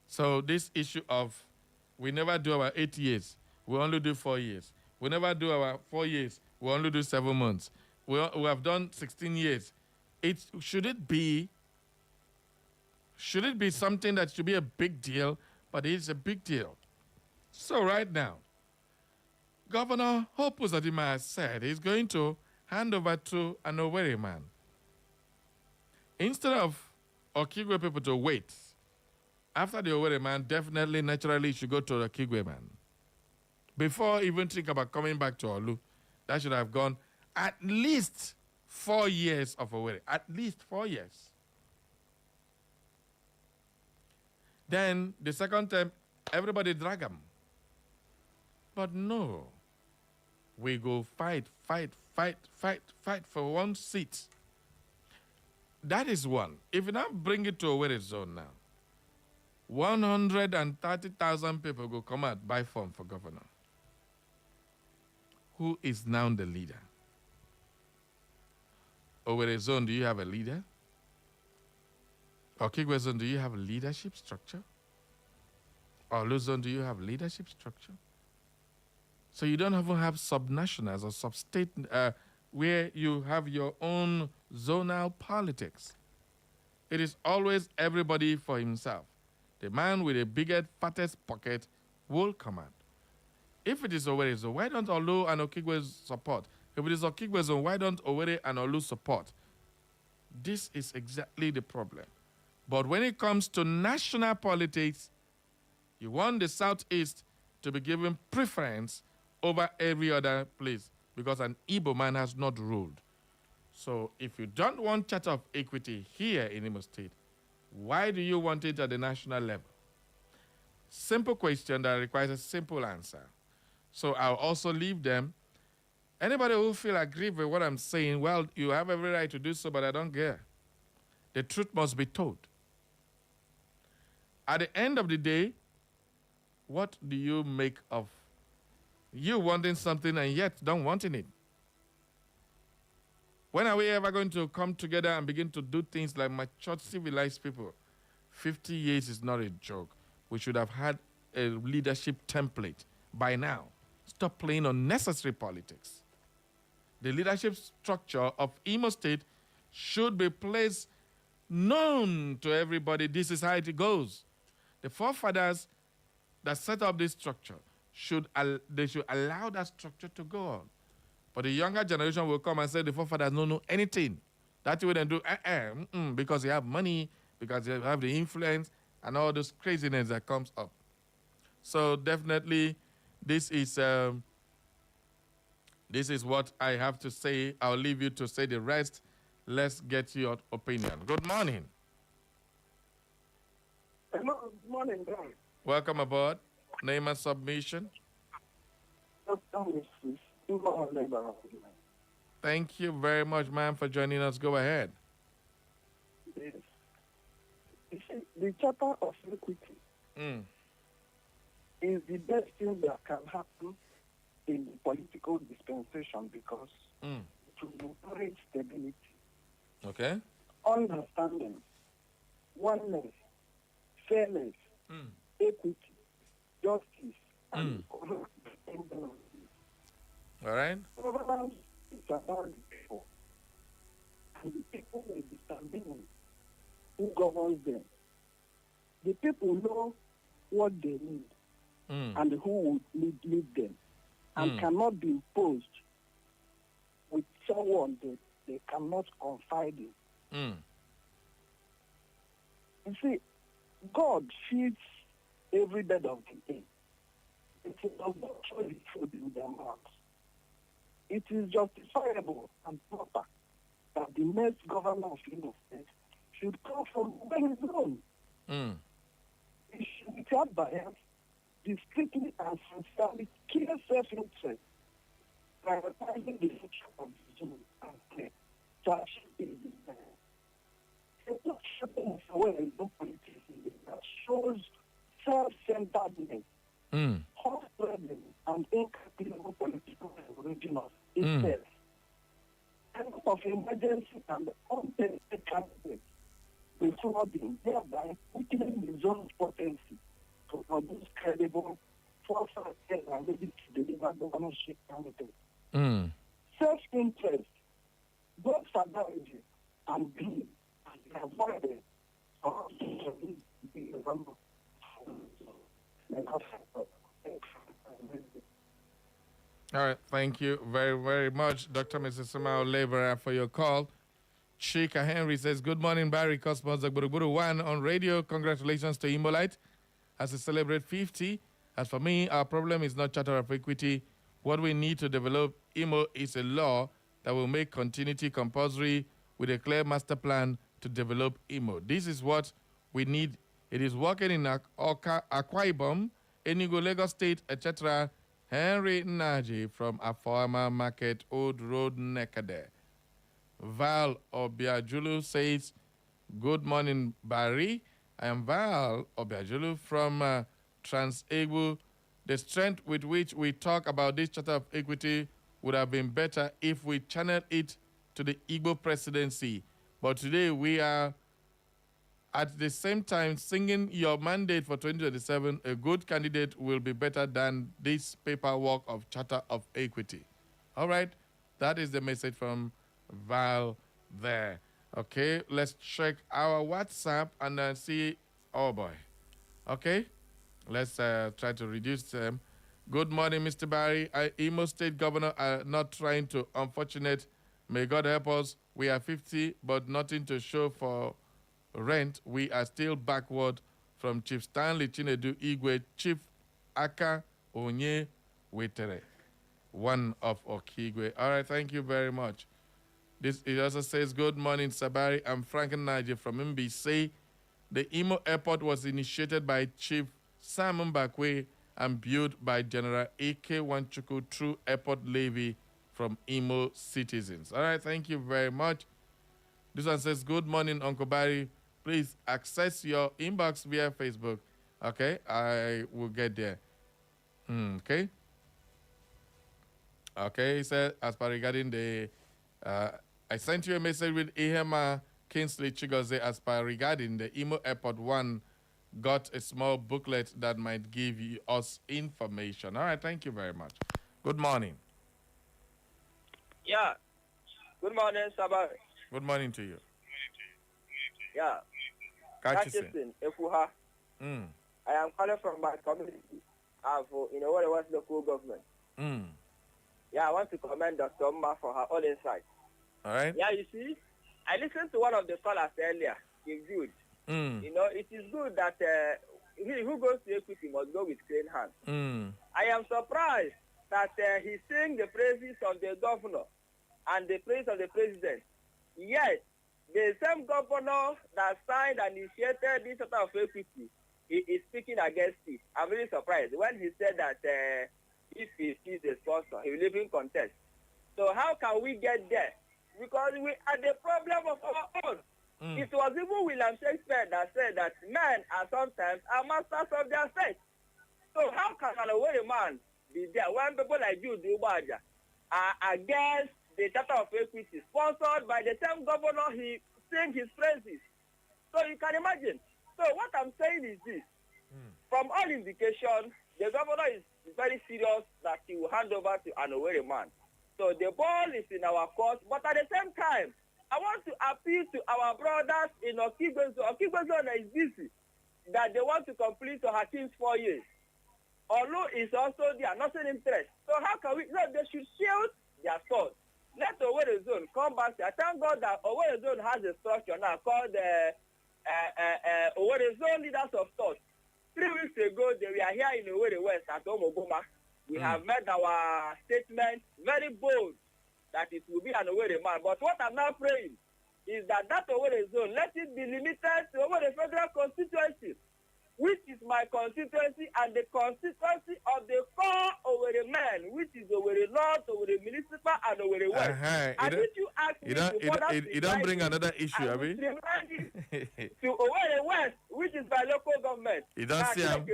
Speaker 1: So this issue of we never do our 8 years, we only do 4 years. We never do our 4 years, we only do 7 months. We have done 16 years. Should it be something that should be a big deal? But it's a big deal. So right now, Governor Hope Uzodimma has said he's going to hand over to an Owerri man. Instead of Okigwe people to wait, after the Owerri man, definitely, naturally, should go to the Okigwe man. Before even think about coming back to Olu, that should have gone at least 4 years of Owerri. At least 4 years. Then the second time, everybody drag him. But no. We go fight for 1 seat. That is one. If you now bring it to Owerri zone now, 130,000 people go come out, buy form for governor. Who is now the leader? Owerri zone, do you have a leader? Okigwe zone, do you have a leadership structure? Olu zone, do you have leadership structure? So you don't even have subnationals or sub-state where you have your own zonal politics. It is always everybody for himself. The man with the biggest, fattest pocket will command. If it is Owerri zone, why don't Olu and Okigwe support? If it is Okigwe zone, why don't Owerri and Olu support? This is exactly the problem. But when it comes to national politics, you want the Southeast to be given preference over every other place because an Igbo man has not ruled. So if you don't want charter of equity here in Imo State, why do you want it at the national level? Simple question that requires a simple answer. So I'll also leave them. Anybody who feel aggrieved with what I'm saying, well, you have every right to do so, but I don't care. The truth must be told. At the end of the day, what do you make of you wanting something and yet don't wanting it? When are we ever going to come together and begin to do things like mature, civilized people? 50 years is not a joke. We should have had a leadership template by now. Stop playing unnecessary politics. The leadership structure of Imo State should be placed known to everybody. This is how it goes. The forefathers that set up this structure should allow that structure to go on. But the younger generation will come and say the forefathers don't know anything. That's what they do, because they have money, because they have the influence and all this craziness that comes up. So definitely, this is what I have to say. I'll leave you to say the rest. Let's get your opinion. Good morning.
Speaker 15: Hello, good morning, guys.
Speaker 1: Welcome aboard. Name and submission. Thank you very much, ma'am, for joining us. Go ahead.
Speaker 15: Yes. You see, the Charter of Equity is the best thing that can happen in the political dispensation because it will encourage stability,
Speaker 1: Okay.
Speaker 15: understanding, oneness, fairness, equity, justice, and
Speaker 1: all right.
Speaker 15: Governance is about the people, and the people will determine who governs them. The people know what they need and who will lead them, and cannot be imposed with someone that they cannot confide in. You see, God feeds every bird of the air. It does not throw the food in their mouths. It is justifiable and proper that the next governor of Imo State should come from where he's known. It should be taught by him, discreetly and sincerely kill self-interest, prioritizing the future of the zone and state. That should be the man. It's not shaping us away in no politics that shows self-centeredness, hot-blooded, and incapable political origin of itself. And of emergency and untested candidates before being thereby weakening the zone's potency to produce credible, foresight, and ready to deliver governorship candidates. Self-interest, both psychology and greed, are avoided for us to be a number.
Speaker 1: All right. Thank you very, very much, Dr. Mrs. Samao Labora, for your call. Chika Henry says, good morning, Barry Cosmos Buruburu 1 on radio. Congratulations to Imolite as we celebrate 50. As for me, our problem is not Charter of Equity. What we need to develop Imo is a law that will make continuity compulsory with a clear master plan to develop Imo. This is what we need. It is working in Akwa Ibom, Enugu, Lagos State, etc. Henry Naji from Afama Market, Old Road, Nekade. Val Obiajulu says, good morning, Barry. I am Val Obiajulu from Trans-Egbu. The strength with which we talk about this Charter of Equity would have been better if we channeled it to the Igbo presidency. But today we are at the same time singing your mandate for 2027. A good candidate will be better than this paperwork of Charter of Equity. All right, that is the message from Val there. Okay, let's check our WhatsApp and then see. Oh boy. Okay, let's try to reduce them. Good morning, Mr. Barry. Imo State Governor are not trying to. Unfortunate. May God help us. We are 50, but nothing to show for rent. We are still backward from Chief Stanley Chinedu Igwe, Chief Aka Onye Wetere, one of Okigwe. All right, thank you very much. It also says, good morning, Sabari. I'm Franklin Naji from MBC. The Imo Airport was initiated by Chief Sam Mbakwe and built by General A.K. Wanchuku through airport levy from Imo citizens. All right, thank you very much. This one says, good morning, Uncle Barry. Please access your inbox via Facebook. Okay, I will get there. Okay. Okay, he said, as per regarding the, I sent you a message with Ihema Kingsley Chigoze as per regarding the Imo Airport 1 got a small booklet that might give us information. All right, thank you very much. Good morning.
Speaker 3: Yeah. Good morning, Sabari.
Speaker 1: Good morning to you.
Speaker 3: Yeah.
Speaker 1: Catchison,
Speaker 3: Efuha. I am calling from my community, in the West local government. Yeah, I want to commend Dr. Mba for her own insight.
Speaker 1: All right.
Speaker 3: Yeah, you see, I listened to one of the callers earlier. It's good. You know, it is good that he who goes to equity must go with clean hands. I am surprised that he sing the praises of the governor and the praise of the president. Yet, the same governor that signed and initiated this sort of equity, he is speaking against it. I'm really surprised when he said that if he sees a sponsor, he will even contest. So how can we get there? Because we are the problem of our own. It was even William Shakespeare that said that men are sometimes masters of their fate. So how can an away man be there when people like you, Dubaja, are against the Charter of Equity, sponsored by the same governor he sings his praises? So you can imagine. So what I'm saying is this. From all indications, the governor is very serious that he will hand over to an away man. So the ball is in our court, but at the same time, I want to appeal to our brothers in Okigwezo. Okigwezo is busy that they want to complete Hakim's 4 years. Although it's also their nothing interest. So how can we? No, they should shield their sword. Let Owerri Zone come back. I thank God that Owerri Zone has a structure now called Owerri Zone Leaders of Thought. 3 weeks ago, they were here in Owerri West at Omogoma. We have made our statement very bold that it will be an Owerri man. But what I'm now praying is that Owerri Zone, let it be limited to Owerri Federal Constituency, which is my constituency and the constituency of the 4 Owerri men, which is Owerri North, Owerri Municipal, and Owerri West. And if you ask me
Speaker 1: you don't bring another issue, Abi?
Speaker 3: To Owerri West, which is by local government.
Speaker 1: You don't see him.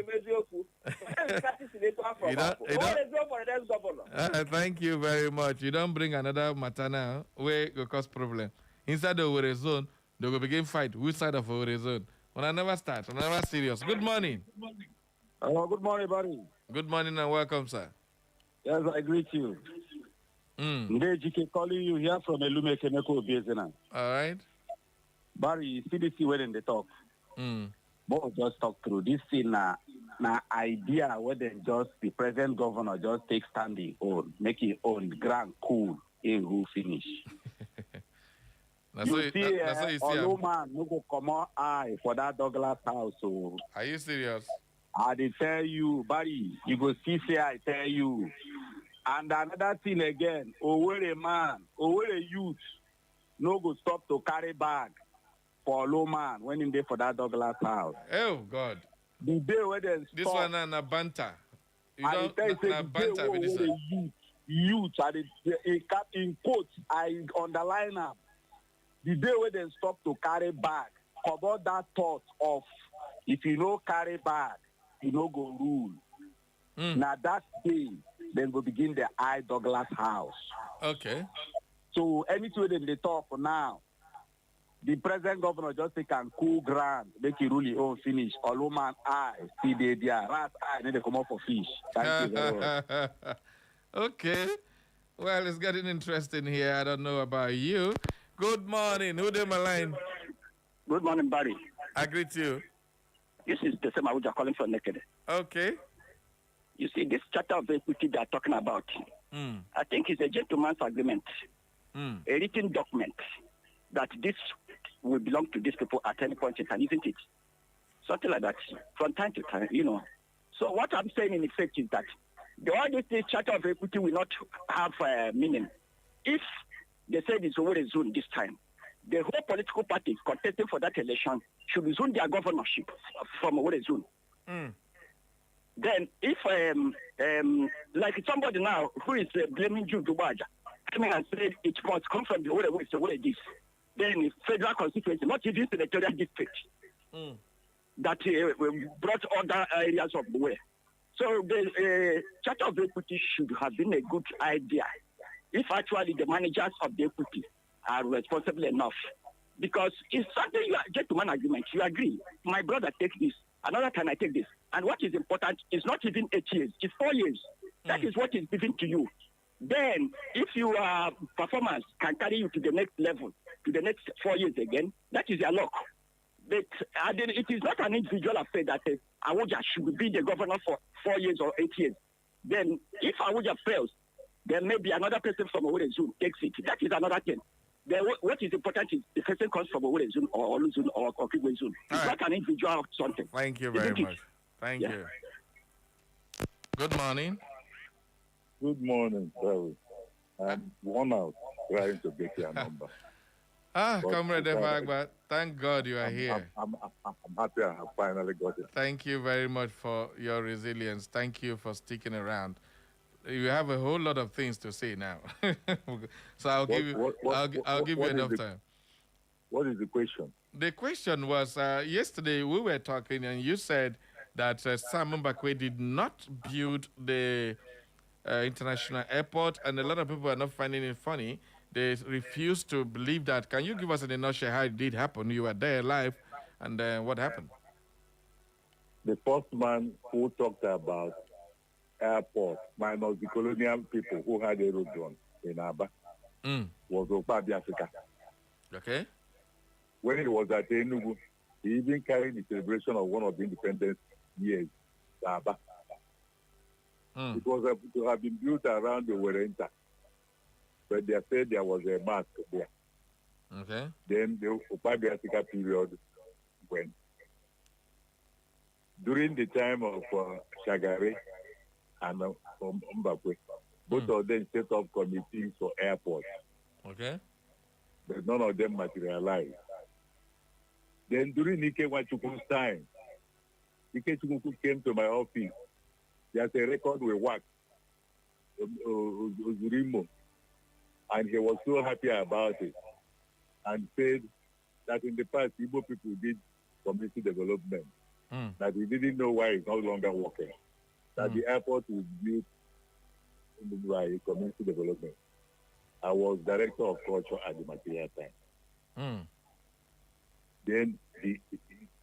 Speaker 1: Thank you very much. You don't bring another matter now where it will cause problem. Inside the Owerri Zone, they will begin fight. Which side of Owerri Zone? When I never start, when I never serious. Good morning.
Speaker 18: Hello, good morning, buddy.
Speaker 1: Good morning and welcome, sir.
Speaker 18: Yes, I greet you. Ndejike calling you here from Elume Chemical Business.
Speaker 1: All right.
Speaker 18: Barry, CDC when they talk. But just talk through this thing na idea where they just the present governor just take standing on, make it own grand cool in who finish.
Speaker 1: That's you see,
Speaker 18: man, no go come on eye for that Douglas house. So.
Speaker 1: Are you serious?
Speaker 18: I did tell you, Barry, you go see, say I tell you. And another thing again, Owerri man, Owerri youth, no go stop to carry bag for low man when in there for that Douglas house.
Speaker 1: Oh, God.
Speaker 18: The day where they stop.
Speaker 1: This one and a banter. You
Speaker 18: don't na banter with this one. Youth, in quotes, I underline them. The day where they stop to carry bag, about that thought of if you no carry bag, you no go rule. Now that day, then we begin the I Douglas house.
Speaker 1: Okay.
Speaker 18: So anything they talk for now, the present governor just take and cool ground, make it really own finish. All man eye, see the rat eye, then they come up for fish. Thank you very much.
Speaker 1: Okay. Well, it's getting interesting here. I don't know about you. Good morning. Who did my line?
Speaker 4: Good morning, Barry.
Speaker 1: I greet you.
Speaker 4: This is the same Awuja calling from Naked.
Speaker 1: Okay.
Speaker 4: You see, this charter of equity they are talking about, I think it's a gentleman's agreement, a written document that this will belong to these people at any point in time, isn't it? Something like that, from time to time, you know. So what I'm saying in effect is that all this charter of equity will not have meaning. If they said it's over a zone this time, the whole political parties contesting for that election should resume their governorship from over a zone. Then if, like somebody now who is blaming Jude Dubaja, coming and said it must come from the Owerri West to Owerri this, then federal constituency, not even senatorial district, that brought other areas of the way. So the charter of equity should have been a good idea if actually the managers of the equity are responsible enough. Because it's something you get to an agreement, you agree. My brother take this, another time I take this. And what is important is not even 8 years, it's 4 years. That is what is given to you. Then, if your performance can carry you to the next level, to the next 4 years again, that is your luck. But it is not an individual affair that Awuja should be the governor for 4 years or 8 years. Then, if Awuja fails, then maybe another person from Owerri Zoo takes it. That is another thing. what is important is the person comes from a zone or zone or Kigwe zone. It's not an individual or something.
Speaker 1: Thank you very much. Thank you. Good morning.
Speaker 19: Good morning, Barry. I'm worn out trying to get your number.
Speaker 1: Comrade Efagba, thank God you are here.
Speaker 19: I'm happy I have finally got it.
Speaker 1: Thank you very much for your resilience. Thank you for sticking around. You have a whole lot of things to say now. So I'll give you enough time.
Speaker 19: What is the question?
Speaker 1: The question was, yesterday we were talking and you said that Sam Mbakwe did not build the international airport, and a lot of people are not finding it funny. They refuse to believe that. Can you give us in a nutshell how it did happen? You were there live, and what happened?
Speaker 19: The first man who talked about airport, minus the colonial people who had aerodrome in Aba, was Okpabi Africa.
Speaker 1: Okay.
Speaker 19: When he was at Enugu, he even carried the celebration of one of the independence years, Aba. It was to have been built around the Werenta. But they said there was a mask there.
Speaker 1: Okay.
Speaker 19: Then the Okpabi Africa period went. During the time of Shagari and Mbakwe, both of them set up committees for airports.
Speaker 1: Okay.
Speaker 19: But none of them materialized. Then during Ike Wachukwu's time, Ike Chukwu came to my office. There's a record we worked, Ozurimo, and he was so happy about it and said that in the past, Igbo people did community development, that he didn't know why it's no longer working, that the airport was built by community development. I was director of culture at the material time. Then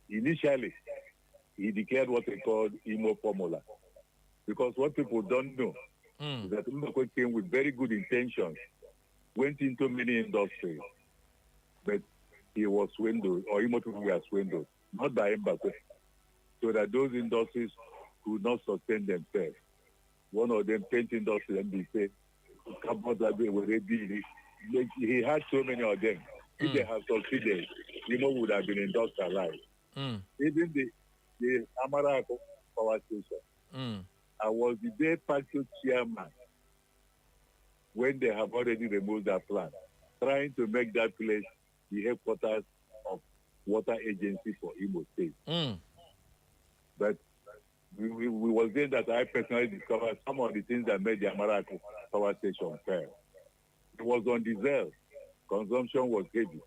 Speaker 19: initially, he declared what he called Imo formula. Because what people don't know is that Mbakwe came with very good intentions, went into many industries, but he was swindled, or Imo people were swindled, not by Mbakwe, so that those industries could not sustain themselves. One of them, paint industry, and they said, he had so many of them. If they have succeeded, Imo would have been industrialized. Even the Amarako power station, I was the de facto chairman when they have already removed that plant, trying to make that place the headquarters of water agency for Imo State. But we was there that I personally discovered some of the things that made the Amarako power station fail. It was on diesel. Consumption was heavy.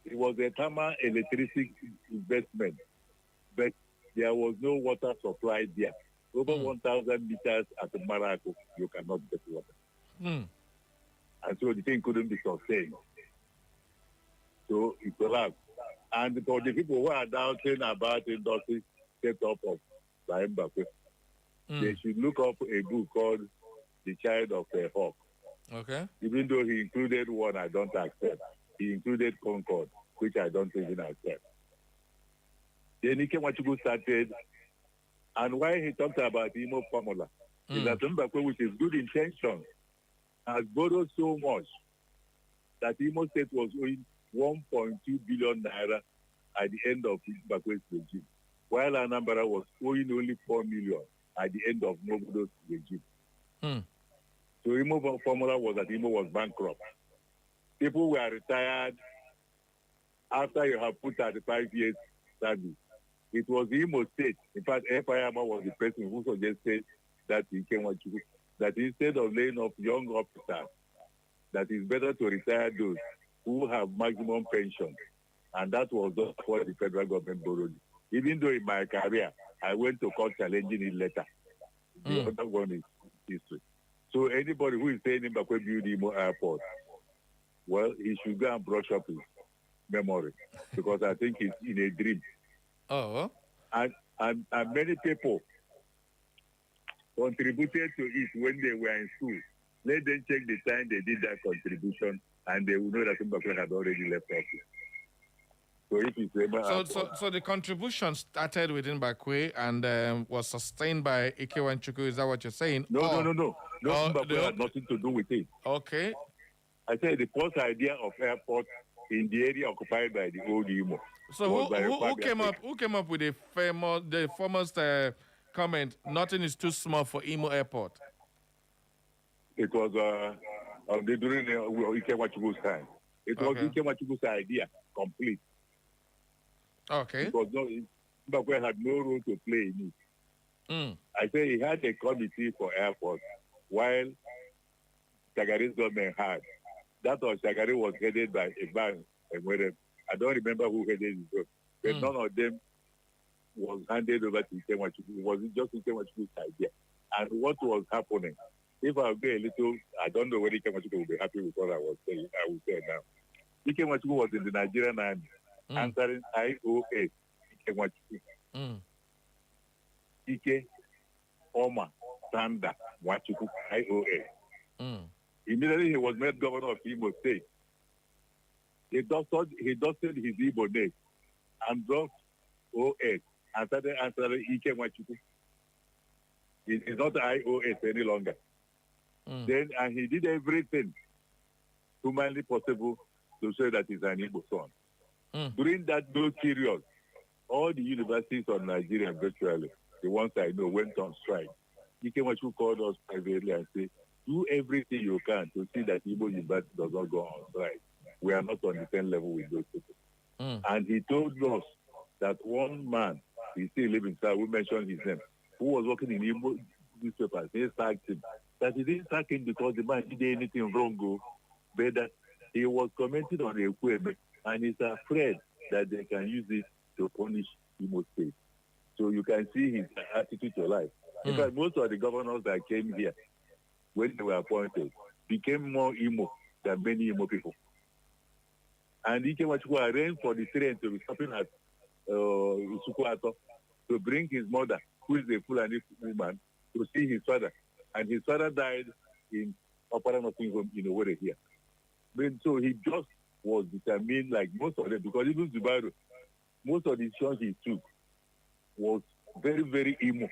Speaker 19: It was a thermal electricity investment, but there was no water supply there. Over 1,000 meters at the Marako, you cannot get water. And so the thing couldn't be sustained. So it collapsed. And for the people who are doubting about industry set up of Mbakwe, they should look up a book called The Child of a Hawk.
Speaker 1: Okay.
Speaker 19: Even though he included one I don't accept. He included Concord, which I don't even accept. Then Ike Wachukwu started, and why he talked about Imo formula is that Mbakwe, with his good intentions, has borrowed so much that Imo State was owing 1.2 billion naira at the end of Mbakwe's regime, while Anambra was owing only 4 million at the end of Nobodo's regime. So Imo formula was that Imo was bankrupt. People were retired after you have put 35 years service. It was Imo State. In fact, Efayama was the person who suggested that he came that instead of laying off young officers, that it's better to retire those who have maximum pension. And that was what the federal government borrowed. Even though in my career, I went to court challenging it later. The other one is history. So anybody who is saying Mbakwe build Imo Airport, well, he should go and brush up his memory, because I think he's in a dream. And many people contributed to it when they were in school. Let them check the time they did that contribution, and they will know that Mbakwe had already left office. So if it's
Speaker 1: so the contribution started with Mbakwe and was sustained by Ike Wachukwu. Is that what you're saying?
Speaker 19: No. Mbakwe had nothing to do with it.
Speaker 1: Okay.
Speaker 19: I said the first idea of airport in the area occupied by the old Imo.
Speaker 1: So who came up with the famous comment? Nothing is too small for Imo Airport.
Speaker 19: It was during Ikewachukwu's time. It was Ikewachukwu's idea, complete.
Speaker 1: Okay.
Speaker 19: Because Mbakwe had no role to play in it. I say he had a committee for airport, while Shagari's government had. That was Shagari was headed by a man. I don't remember who headed it, but none of them was handed over to Ikemwachukwu. It was just Ikemwachukwu's idea. And what was happening? If I be a little, I don't know whether Ikemwachukwu will be happy with what I was saying. I will say now. Ikemwachukwu was in the Nigerian army, answering IOS. Ikemwachukwu. Ike, Oma, Sanda, Wachuku, IOS. Immediately he was made governor of Imo State. He dusted his Igbo name and dropped OS and started answering Ike Wachuku. It is not IOS any longer. Then, and he did everything humanly possible to show that he's an Igbo son. During that period, all the universities of Nigeria virtually, the ones I know, went on strike. Ike Wachuku called us privately and said, do everything you can to see that Igbo University does not go on strike. We are not on the same level with those people. And he told us that one man, he still living inside, we mentioned his name, who was working in Igbo newspapers, they sacked him. That he didn't sack him because the man did anything wrong, but that he was commenting on the equipment, and he's afraid that they can use it to punish Imo State. So you can see his attitude to life. In fact, most of the governors that came here, when they were appointed, became more Imo than many Imo people. And Ike Wachuku arranged for the train to be stopping at Usukuato to bring his mother, who is a Fulani woman, to see his father. And his father died in Opera Nursing Home in Owerri here. So he just was determined, like most of them, because even Zubaru, most of the decisions he took was very, very Imo.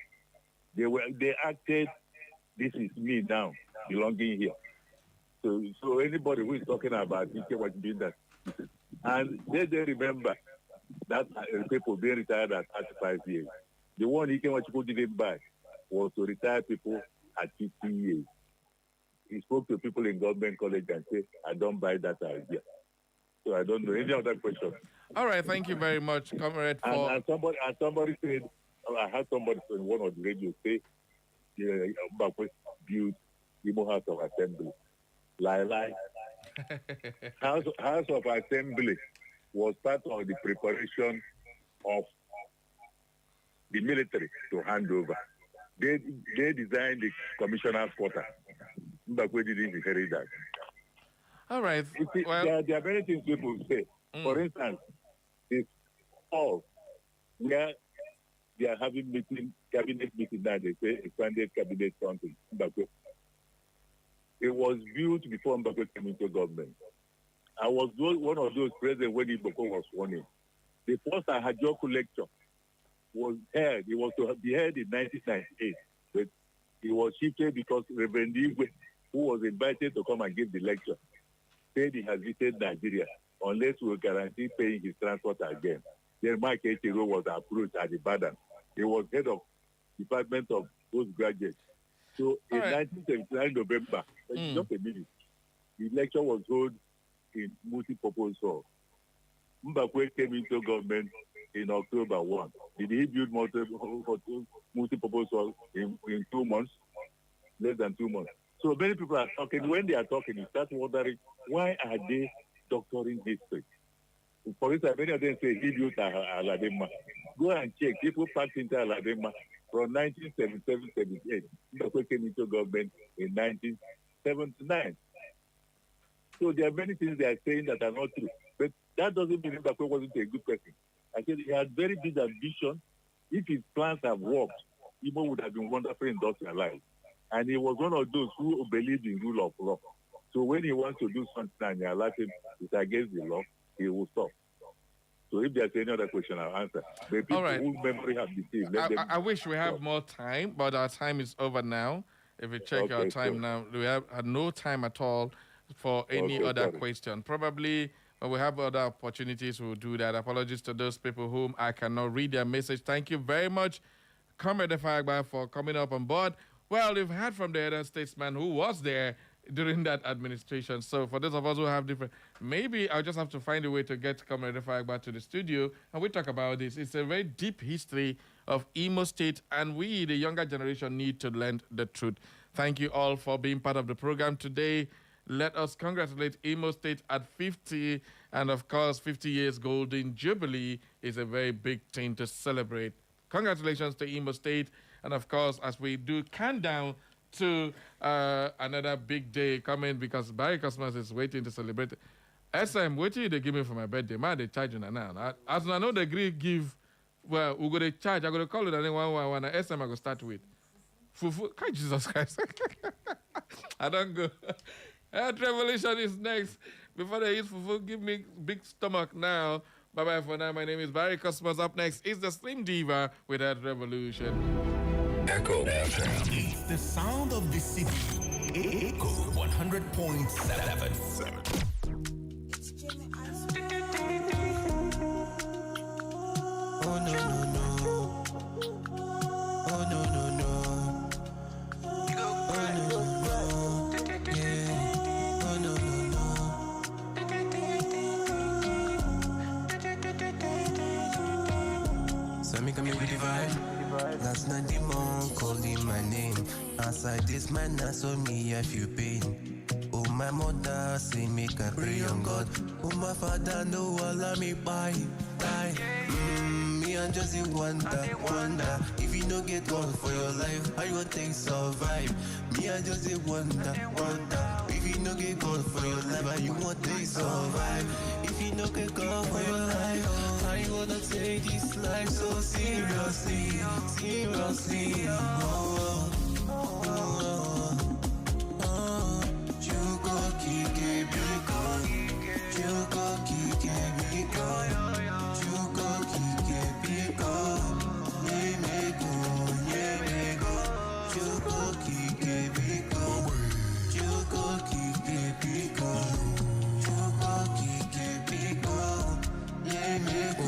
Speaker 19: They acted, this is me now, belonging here. So anybody who is talking about Ike was doing that. And they remember that people being retired at 35 years. The one Ike Wachuku didn't buy was to retire people at 50 years. He spoke to people in government college and said, I don't buy that idea. So I don't know. Any other question?
Speaker 1: All right, thank you very much, Comrade.
Speaker 19: And somebody said, I had somebody on one of the radio say, Mbakwe built Imo House of Assembly. Lie. House of Assembly was part of the preparation of the military to hand over. They designed the commissioner's quarter. Mbakwe didn't inherit that.
Speaker 1: All right.
Speaker 19: There are many things people say. For instance, this fall, where they are having cabinet meeting now, they say expanded cabinet council. Mbakwe. It was built before Mbakwe came into government. I was one of those present when Mbakwe was sworn in. The first Ahajoku lecture was held. It was to be held in 1998, but it was shifted because Reverend Igwe, who was invited to come and give the lecture, said he has visited Nigeria unless we will guarantee paying his transport again. Then Mike Echiro was approached at Ibadan. He was head of Department of Postgraduates. So in 1979 November, just a minute, the lecture was held in multi-purpose hall. Mbakwe came into government in October 1. Did he build multi-purpose hall in 2 months? Less than 2 months. So many people are talking. When they are talking, you start wondering, why are they doctoring history? For instance, many of them say he built Aladema. Go and check. People packed into Aladema from 1977-78. Mbakwe came into government in 1979. So there are many things they are saying that are not true. But that doesn't mean Mbakwe wasn't a good person. I said he had very big ambition. If his plans have worked, Igbo would have been wonderfully industrialized. And he was one of those who believed in rule of law. So when he wants to do something and you allow him, it's against the law, he will stop. So if there's any other question, I'll answer. The people whose memory have deceived,
Speaker 1: I wish we have more time, but our time is over now. If you check our time now, we have no time at all. for any other
Speaker 19: sorry.
Speaker 1: question. Probably when we have other opportunities, we'll do that. Apologies to those people whom I cannot read their message. Thank you very much, Comrade Efagba, for coming up on board. Well, we've heard from the other statesman who was there during that administration. So for those of us who have different, maybe I'll just have to find a way to get Comrade Efagba to the studio and we talk about this. It's a very deep history of Imo State, and we, the younger generation, need to learn the truth. Thank you all for being part of the program today. Let us congratulate Imo State at 50, and of course, 50 years Golden Jubilee is a very big thing to celebrate. Congratulations to Imo State, and of course, as we do countdown to another big day coming, because Barry Cosmos is waiting to celebrate. SM, what did they give me for my birthday? Man, they charge you now. As I know the Greek give, well, we're going to charge. I'm going to call it and then 111. SM, I'm going to start with. Fufu. Can Jesus Christ? I don't go. Health Revolution is next. Before they eat fufu, give me big stomach now. Bye-bye for now. My name is Barry Cosmos. Up next is the Slim Diva with Health Revolution.
Speaker 5: Echo FM. It's the sound of the city. Echo 100.7.
Speaker 20: Oh no no no. Oh no no no. Oh no no no. Yeah. Oh no no no. So me come here with the vibe. Last night the mom calling my name. Outside this man, I saw me I feel pain. Oh my mother say make I pray on God. Oh my father no allow me die. Me and just wonder if you don't get one for your life, how you gonna take survive? Me and just wonder if you don't get one for your life, how you gonna take survive? If you don't get one for your life, how you gonna take this life so seriously? You go kick it, because you go kick it, because you go kick it, because me go, you go kick it, because you go kick it, because you go kick it, because me go.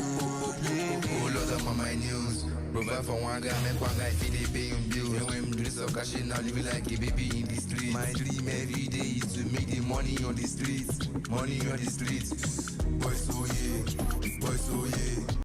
Speaker 20: Oh Lord, I'm on my news. Provide for one guy, make one guy feel they pay him bill. And when do this occasion, now living like a baby in the street. My dream every day is to make the money on the streets. Money on the streets. Boys, oh yeah.